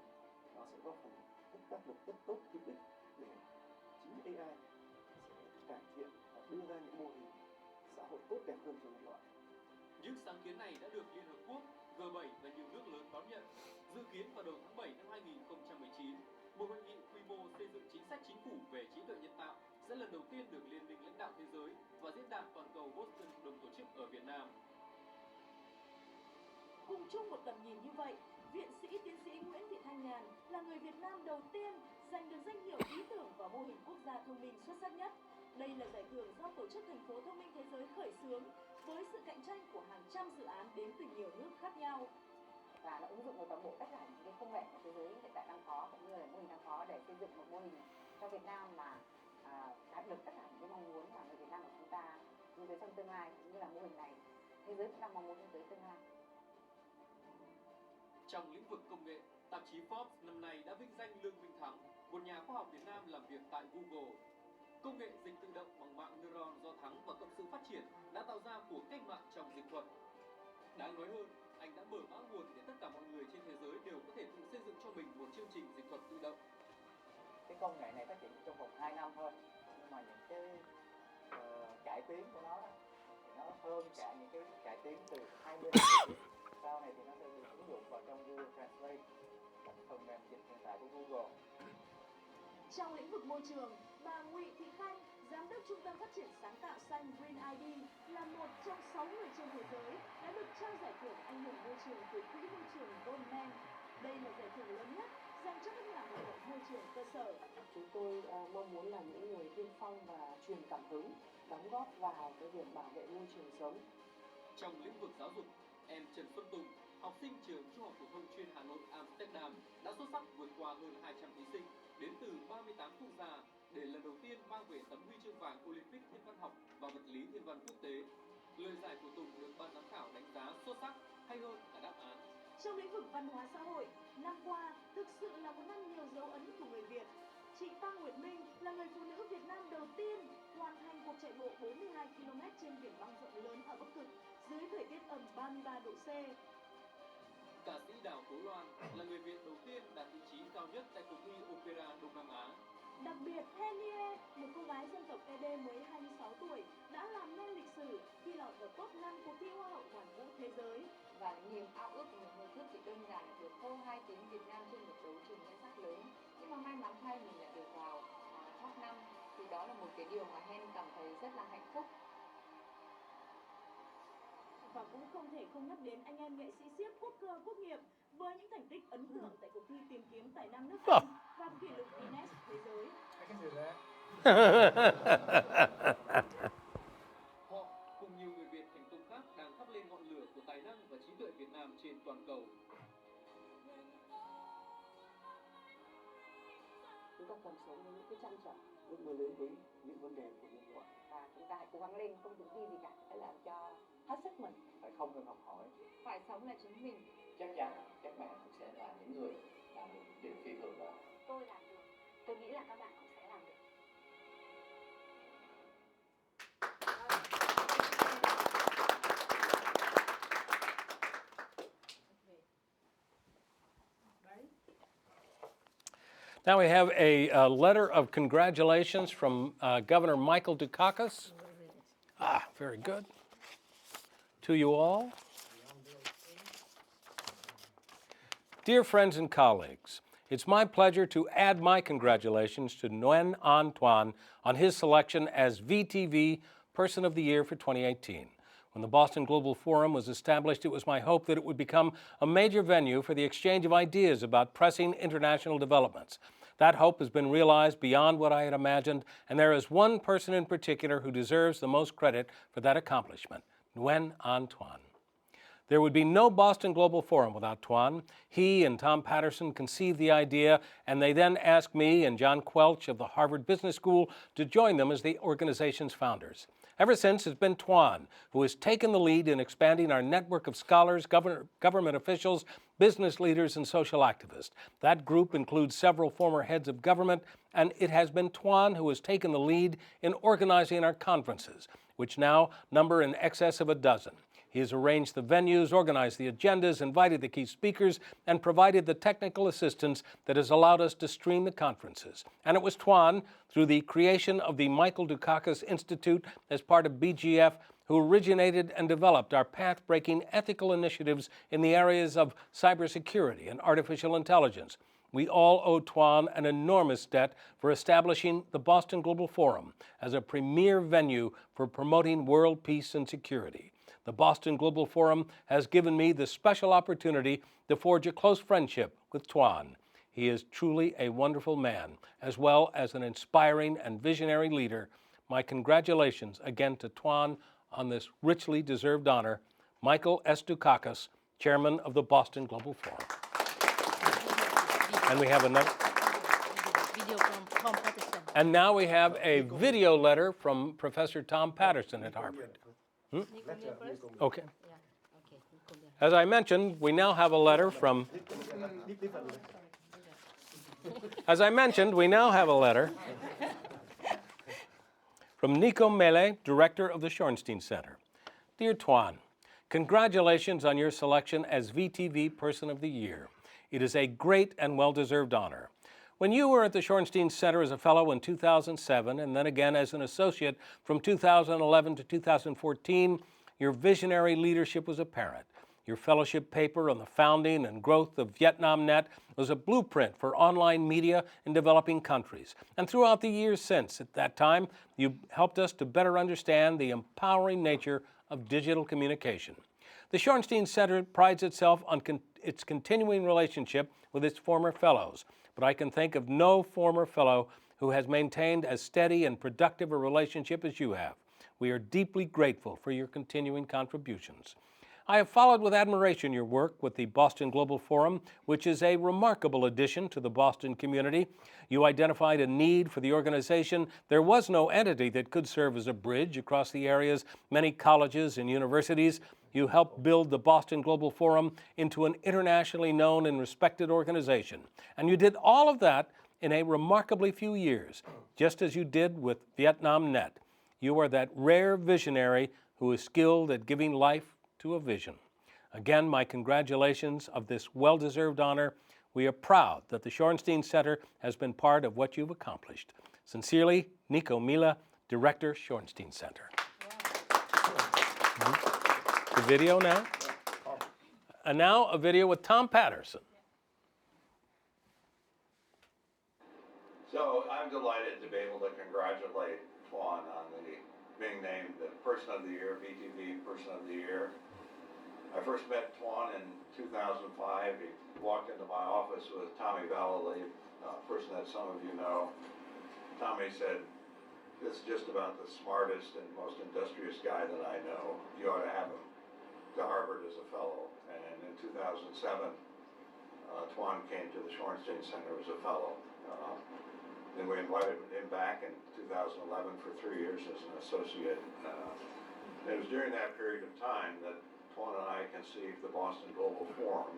nó sẽ góp phần tác động rất tốt hữu ích để chính AI sẽ cải thiện và đưa ra những mô hình xã hội tốt đẹp hơn cho nhân loại. Những sáng kiến này đã được Liên Hợp Quốc, G7 và nhiều nước lớn đón nhận. Dự kiến vào đầu tháng 7 năm 2019, một hội nghị quy mô xây dựng chính sách chính phủ về trí tuệ nhân tạo sẽ lần đầu tiên được Liên minh lãnh đạo thế giới và diễn đàn toàn cầu Boston đồng tổ chức ở Việt Nam. Cùng chung một tầm nhìn như vậy, Viện sĩ tiến sĩ Nguyễn Thị Thanh Nhàn là người Việt Nam đầu tiên giành được danh hiệu ý tưởng và mô hình quốc gia thông minh xuất sắc nhất. Đây là giải thưởng do Tổ chức Thành phố Thông minh Thế giới khởi xướng với sự cạnh tranh của hàng trăm dự án đến từ nhiều nước khác nhau. Và nó ứng dụng vào toàn bộ tất cả những cái công nghệ của thế giới hiện tại đang có cũng như là mô hình đang có để xây dựng một mô hình cho Việt Nam mà đạt được tất cả những cái mong muốn mà người Việt Nam của chúng ta hướng tới trong tương lai, cũng như là mô hình này thế giới cũng đang mong muốn hướng tới tương lai. Trong lĩnh vực công nghệ, tạp chí Forbes năm nay đã vinh danh Lương Minh Thắng, một nhà khoa học Việt Nam làm việc tại Google. Công nghệ dịch tự động bằng mạng neuron do Thắng và cộng sự phát triển đã tạo ra cuộc cách mạng trong dịch thuật. Đáng nói hơn, anh đã mở mã nguồn để tất cả mọi người trên thế giới đều có thể tự xây dựng cho mình một chương trình dịch thuật tự động. Cái công nghệ này phát triển trong vòng 2 năm thôi, nhưng mà những cái cải tiến của nó đó, thì nó hơn cả những cái cải tiến từ 20 năm trước. Sau này thì nó sẽ được ứng dụng vào trong Google Translate, một phần mềm dịch hiện tại của Google. Trong lĩnh vực môi trường, bà Nguyễn Thị Khanh, Giám đốc Trung tâm Phát triển Sáng tạo xanh Green ID, là một trong 6 người trên thế giới đã được trao giải thưởng anh hùng môi trường từ Quỹ môi trường Goldman. Đây là giải thưởng lớn nhất dành cho các nhà hoạt động môi trường cơ sở. Chúng tôi mong muốn là những người tiên phong và truyền cảm hứng, đóng góp vào cái việc bảo vệ môi trường sống. Trong lĩnh vực giáo dục, em Trần Xuân Tùng, học sinh trường Trung học phổ thông chuyên Hà Nội Amsterdam đã xuất sắc vượt qua hơn 200 thí sinh đến từ 38 quốc gia để lần đầu tiên mang về tấm huy chương vàng Olympic thiên văn học và vật lý thiên văn quốc tế. Lời giải của Tùng được ban giám khảo đánh giá xuất sắc, hay hơn cả đáp án. Trong lĩnh vực văn hóa xã hội, năm qua thực sự là một năm nhiều dấu ấn của người Việt. Chị Tăng Nguyệt Minh là người phụ nữ Việt Nam đầu tiên hoàn thành cuộc chạy bộ 42 km trên biển băng rộng lớn ở Bắc Cực dưới thời tiết ẩm 33 độ C. Ca sĩ Đào Tố Loan là người Việt đầu tiên đạt vị trí cao nhất tại cuộc thi Opera Đông Nam Á. Đặc biệt, Henie, một cô gái dân tộc ED mới 26 tuổi, đã làm nên lịch sử khi lọt vào top 5 cuộc thi Hoa hậu hoàn vũ thế giới. Và niềm ao ước của một người trước chỉ đơn giản được hô 2 tiếng Việt Nam trên một đấu trường danh sách lớn. Nhưng mà may mắn thay mình lại được vào top 5, thì đó là một cái điều mà Hen cảm thấy rất là hạnh phúc. Và cũng không thể không nhắc đến anh em nghệ sĩ xiếc quốc cơ quốc nghiệp với những thành tích ấn tượng tại cuộc thi tìm kiếm tài năng nước Anh và kỷ lục Guinness thế giới. Họ cùng nhiều người Việt thành công khác đang thắp lên ngọn lửa của tài năng và trí tuệ Việt Nam trên toàn cầu. Chúng ta cần sống với những cái trăn trở, ước mơ lớn với những vấn đề của nhân loại. Và chúng ta hãy cố gắng lên, không tự ti gì cả, hãy làm cho hết sức mình. Phải không ngừng học hỏi. Phải sống là chính mình. Chắc chắn các bạn cũng sẽ là những người làm được điều phi thường đó. Tôi làm được. Tôi nghĩ là các bạn cũng sẽ làm được. Now we have a letter of congratulations from Governor Michael Dukakis. Ah, very good. To you all. Dear friends and colleagues, it's my pleasure to add my congratulations to Nguyen An Tuan on his selection as VTV Person of the Year for 2018. When the Boston Global Forum was established, it was my hope that it would become a major venue for the exchange of ideas about pressing international developments. That hope has been realized beyond what I had imagined, and there is one person in particular who deserves the most credit for that accomplishment, Nguyen An Tuan. There would be no Boston Global Forum without Tuan. He and Tom Patterson conceived the idea, and they then asked me and John Quelch of the Harvard Business School to join them as the organization's founders. Ever since, it's been Tuan who has taken the lead in expanding our network of scholars, government officials, business leaders, and social activists. That group includes several former heads of government, and it has been Tuan who has taken the lead in organizing our conferences, which now number in excess of a dozen. He has arranged the venues, organized the agendas, invited the key speakers, and provided the technical assistance that has allowed us to stream the conferences. And it was Tuan, through the creation of the Michael Dukakis Institute as part of BGF, who originated and developed our path-breaking ethical initiatives in the areas of cybersecurity and artificial intelligence. We all owe Tuan an enormous debt for establishing the Boston Global Forum as a premier venue for promoting world peace and security. The Boston Global Forum has given me the special opportunity to forge a close friendship with Tuan. He is truly a wonderful man, as well as an inspiring and visionary leader. My congratulations again to Tuan on this richly deserved honor. Michael S. Dukakis, Chairman of the Boston Global Forum. And we have another. And now we have a video letter from Professor Tom Patterson at Harvard. Okay. As I mentioned, we now have a letter from Nico Mele, Director of the Shorenstein Center. Dear Tuan, congratulations on your selection as VTV Person of the Year. It is a great and well-deserved honor. When you were at the Shorenstein Center as a fellow in 2007 and then again as an associate from 2011 to 2014, your visionary leadership was apparent. Your fellowship paper on the founding and growth of VietnamNet was a blueprint for online media in developing countries. And throughout the years since, at that time, you helped us to better understand the empowering nature of digital communication. The Shorenstein Center prides itself on its continuing relationship with its former fellows, but I can think of no former fellow who has maintained as steady and productive a relationship as you have. We are deeply grateful for your continuing contributions. I have followed with admiration your work with the Boston Global Forum, which is a remarkable addition to the Boston community. You identified a need for the organization. There was no entity that could serve as a bridge across the area's many colleges and universities. You helped build the Boston Global Forum into an internationally known and respected organization. And you did all of that in a remarkably few years, just as you did with VietnamNet. You are that rare visionary who is skilled at giving life to a vision. Again, my congratulations of this well-deserved honor. We are proud that the Shorenstein Center has been part of what you've accomplished. Sincerely, Nico Mila, Director, Shorenstein Center. The video now? And now a video with Tom Patterson. So I'm delighted to be able to congratulate Tuan on being named the Person of the Year, VTV Person of the Year. I first met Tuan in 2005. He walked into my office with Tommy Vallely, a person that some of you know. Tommy said, "This is just about the smartest and most industrious guy that I know. You ought to have him to Harvard as a fellow." And in 2007, Tuan came to the Shorenstein Center as a fellow. Then we invited him back in 2011 for 3 years as an associate. It was during that period of time that Tuan and I conceived the Boston Global Forum,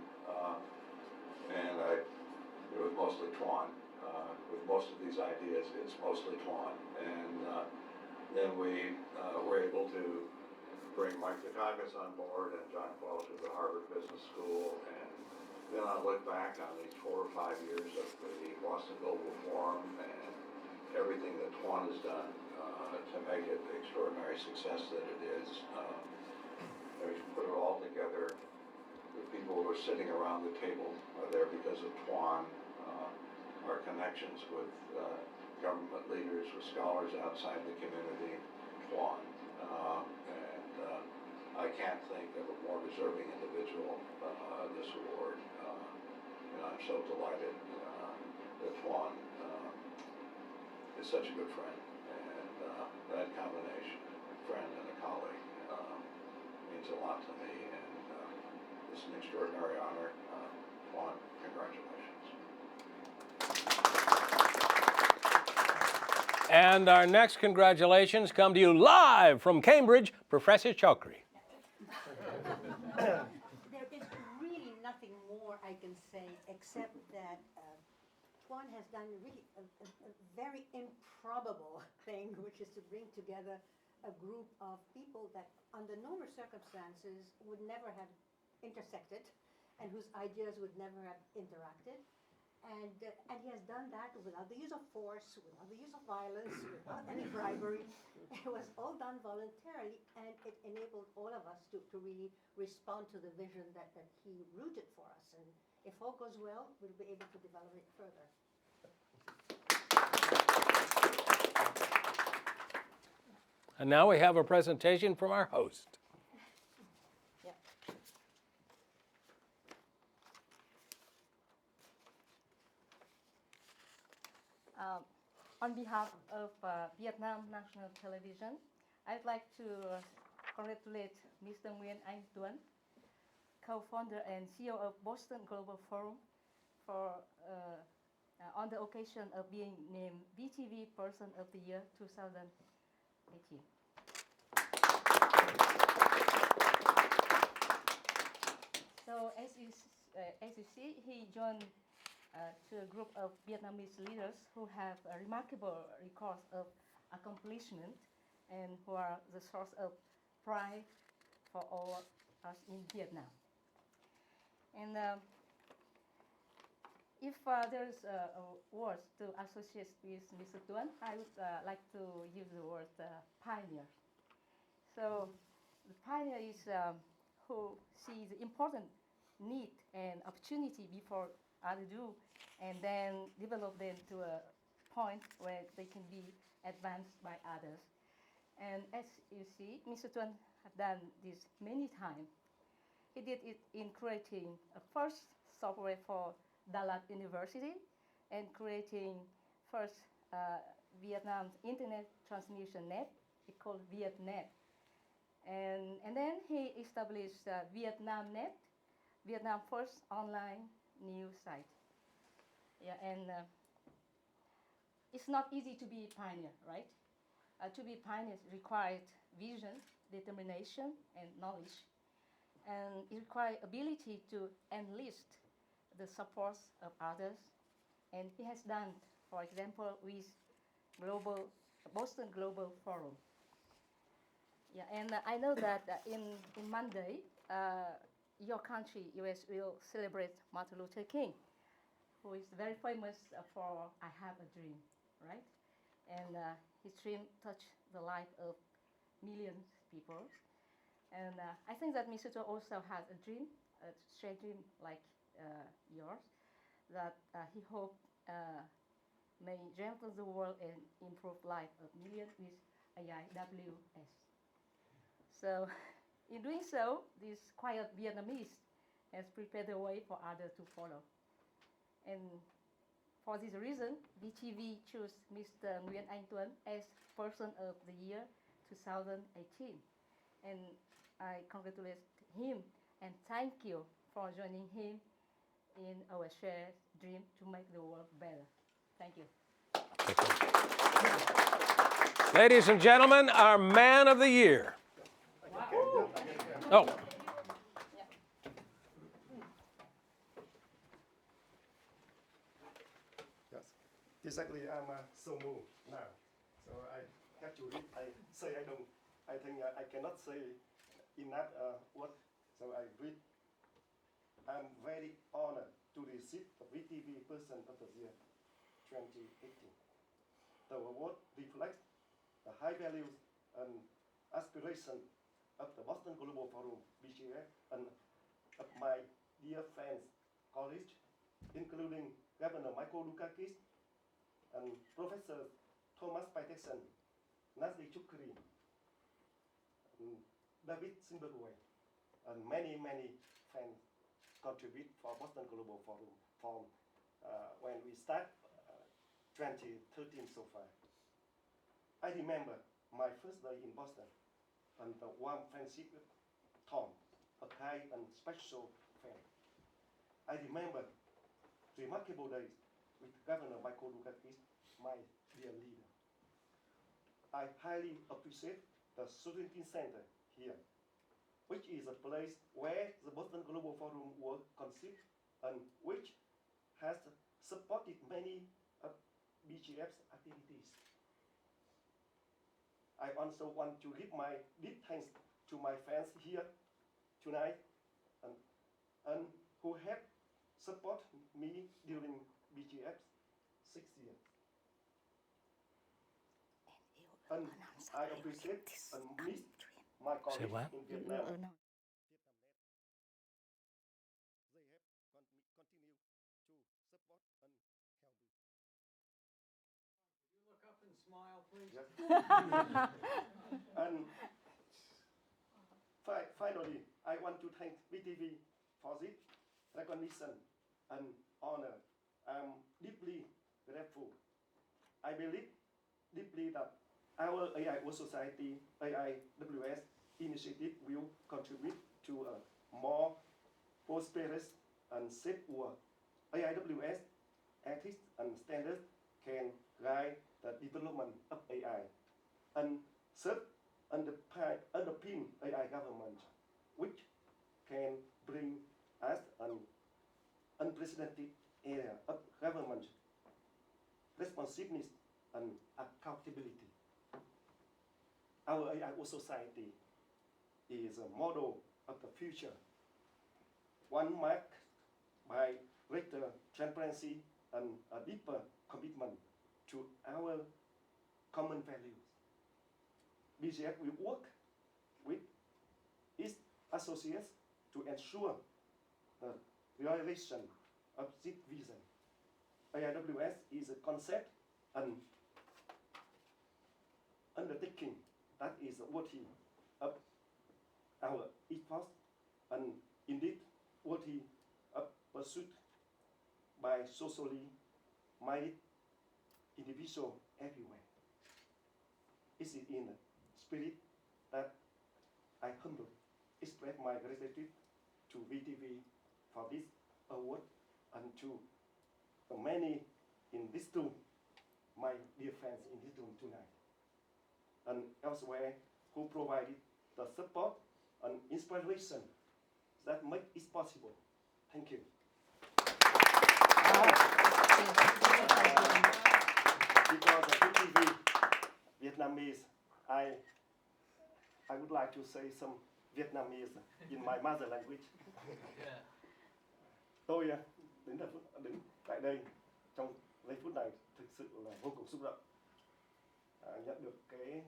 and it was mostly Tuan. With most of these ideas, it's mostly Tuan. And then we were able to bring Mike Dukakis on board and John Welch of the Harvard Business School. And then I look back on these 4 or 5 years of the Boston Global Forum and everything that Tuan has done to make it the extraordinary success that it is. We put it all together. The people who are sitting around the table are there because of Tuan. Our connections with government leaders, with scholars outside the community, Tuan. And I can't think of a more deserving individual this award. And I'm so delighted that Tuan is such a good friend. And that combination, friend and a colleague, means a lot to me. And it's an extraordinary honor. Tuan, congratulations. And our next congratulations come to you live from Cambridge, Professor Chokri. There is really nothing more I can say except that Tuan has done really a very improbable thing, which is to bring together a group of people that under normal circumstances would never have intersected and whose ideas would never have interacted. And he has done that without the use of force, without the use of violence, without any bribery. It was all done voluntarily, and it enabled all of us to really respond to the vision that he rooted for us. And if all goes well, we'll be able to develop it further. And now we have a presentation from our host. On behalf of Vietnam National Television, I'd like to congratulate Mr. Nguyen Anh Tuấn, co-founder and CEO of Boston Global Forum, for on the occasion of being named BTV Person of the Year 2018. So as you see, he joined to a group of Vietnamese leaders who have a remarkable record of accomplishment and who are the source of pride for all us in Vietnam. And if there is a word to associate with Mr. Tuấn, I would like to use the word pioneer. So the pioneer is who sees the important need and opportunity before others do, and then develop them to a point where they can be advanced by others. And as you see, Mr. Tuấn has done this many times. He did it in creating a first software for Dalat University and creating first Vietnam's internet transmission net, it's called VietNet. And then he established VietnamNet, Vietnam's first online news site. Yeah, and it's not easy to be a pioneer, right? To be a pioneer required vision, determination, and knowledge. And it requires ability to enlist the support of others. And he has done, for example, with Boston Global Forum. Yeah, and I know that in Monday, your country, US, will celebrate Martin Luther King, who is very famous for I Have a Dream, right? And his dream touched the life of millions of people. And I think that Mr. Tuấn also has a dream, a shared dream like yours, that he hopes may strengthen the world and improve life of millions with AIWS. So in doing so, this quiet Vietnamese has prepared the way for others to follow. And for this reason, BTV chose Mr. Nguyen Anh Tuấn as Person of the Year 2018. And I congratulate him and thank you for joining him in our shared dream to make the world better. Thank you. Ladies and gentlemen, our Man of the Year. Oh. Yes. Exactly, I'm so moved now. So I have to read. I think I cannot say enough what. So I read. I'm very honored to receive the VTV Person of the Year 2018. The award reflects the high values and aspiration of the Boston Global Forum, BGF, and of my dear friends, colleagues, including Governor Michael Dukakis and Professor Thomas Peterson, Nasri Chukri, David Simberway, and many friends contribute for Boston Global Forum from when we start 2013 so far. I remember my first day in Boston and the warm friendship with Tom, a kind and special friend. I remember remarkable days with Governor Michael Dukakis, my dear leader. I highly appreciate the Student Center here, which is a place where the Boston Global Forum was conceived and which has supported many BGF's activities. I also want to give my deep thanks to my fans here tonight and who have supported me during BGF's 6 years. And I appreciate and miss my colleagues what? in Vietnam. They have continued to support and help me. You look up and smile, please. Yes. And finally, I want to thank BTV for this recognition and honor. I'm deeply grateful. I believe deeply that our AIWS Society, AIWS initiative will contribute to a more prosperous and safe world. AIWS ethics and standards can guide the development of AI and serve underpin AI government, which can bring us an unprecedented era of government responsiveness and accountability. Our AIWS society is a model of the future, one marked by greater transparency and a deeper commitment to our common values. BGF will work with its associates to ensure the realization of this vision. AIWS is a concept and undertaking that is worthy of our efforts and indeed worthy of pursuit by socially minded individuals everywhere. It is in the spirit that I humbly express my gratitude to VTV for this award and to the many in this room, my dear friends in this room tonight, and elsewhere who provided the support and inspiration that make it possible. Thank you. Because of VTV Vietnamese, I would like to say some Vietnamese in my mother language. Tôi đứng tại đây trong giây phút này thực sự là vô cùng xúc động, nhận được cái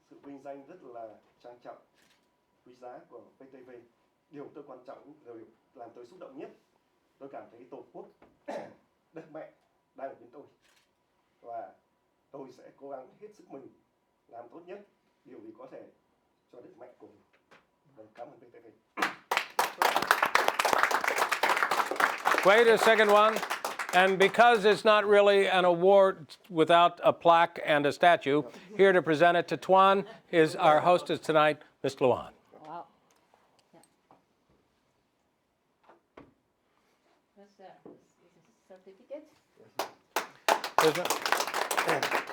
sự vinh danh rất là trang trọng, quý giá của VTV. Điều tôi quan trọng, điều làm tôi xúc động nhất, tôi cảm thấy Tổ quốc, đất mẹ đang ở bên tôi, và tôi sẽ cố gắng hết sức mình làm tốt nhất điều gì có thể cho đất mẹ của mình. Vâng, cảm ơn VTV. Wait a second one. And because it's not really an award without a plaque and a statue, here to present it to Tuan is our hostess tonight, Ms. Luan. Wow. Yeah. That's certificate.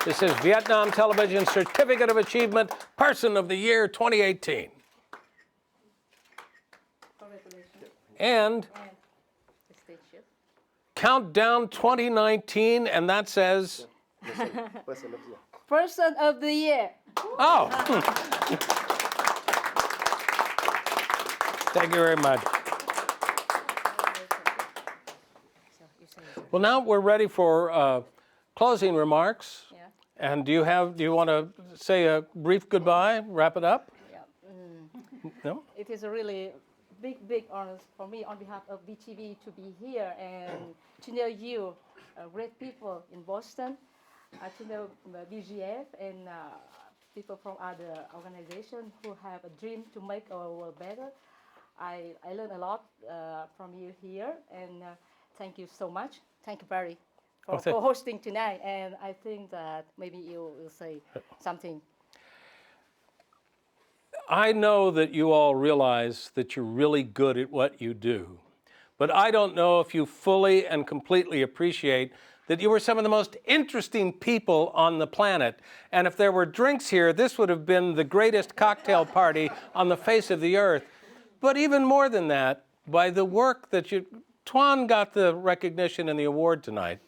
This is Vietnam Television Certificate of Achievement, Person of the Year 2018. Congratulations. And the stage shift. Countdown 2019, and that says Person of the Year. Oh. Thank you very much. Well, now we're ready for closing remarks. Yeah. And do you want to say a brief goodbye, wrap it up? Yeah. No? It is a really big honor for me on behalf of BTV to be here and to know you, great people in Boston, to know BGF and people from other organizations who have a dream to make our world better. I learned a lot from you here, and thank you so much. Thank you, Barry, for hosting tonight. And I think that maybe you will say something. I know that you all realize that you're really good at what you do, but I don't know if you fully and completely appreciate that you were some of the most interesting people on the planet. And if there were drinks here, this would have been the greatest cocktail party on the face of the earth. But even more than that, by the work that Tuan got the recognition and the award tonight,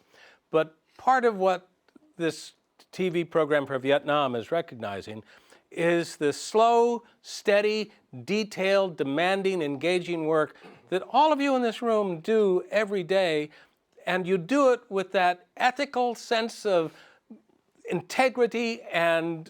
but part of what this TV program for Vietnam is recognizing is the slow, steady, detailed, demanding, engaging work that all of you in this room do every day, and you do it with that ethical sense of integrity and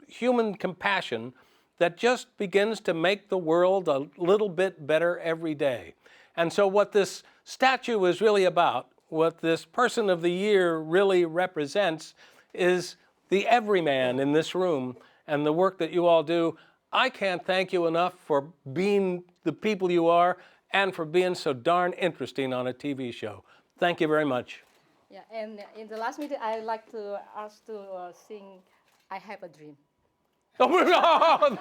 human compassion that just begins to make the world a little bit better every day. And so what this statue is really about, what this Person of the Year really represents, is the everyman in this room and the work that you all do. I can't thank you enough for being the people you are and for being so darn interesting on a TV show. Thank you very much. Yeah, and in the last meeting, I'd like to ask to sing "I Have a Dream." Oh, no.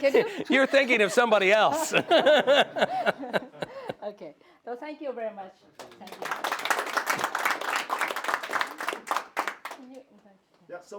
Can you? You're thinking of somebody else. Okay. So thank you very much. Thank you. Yeah, so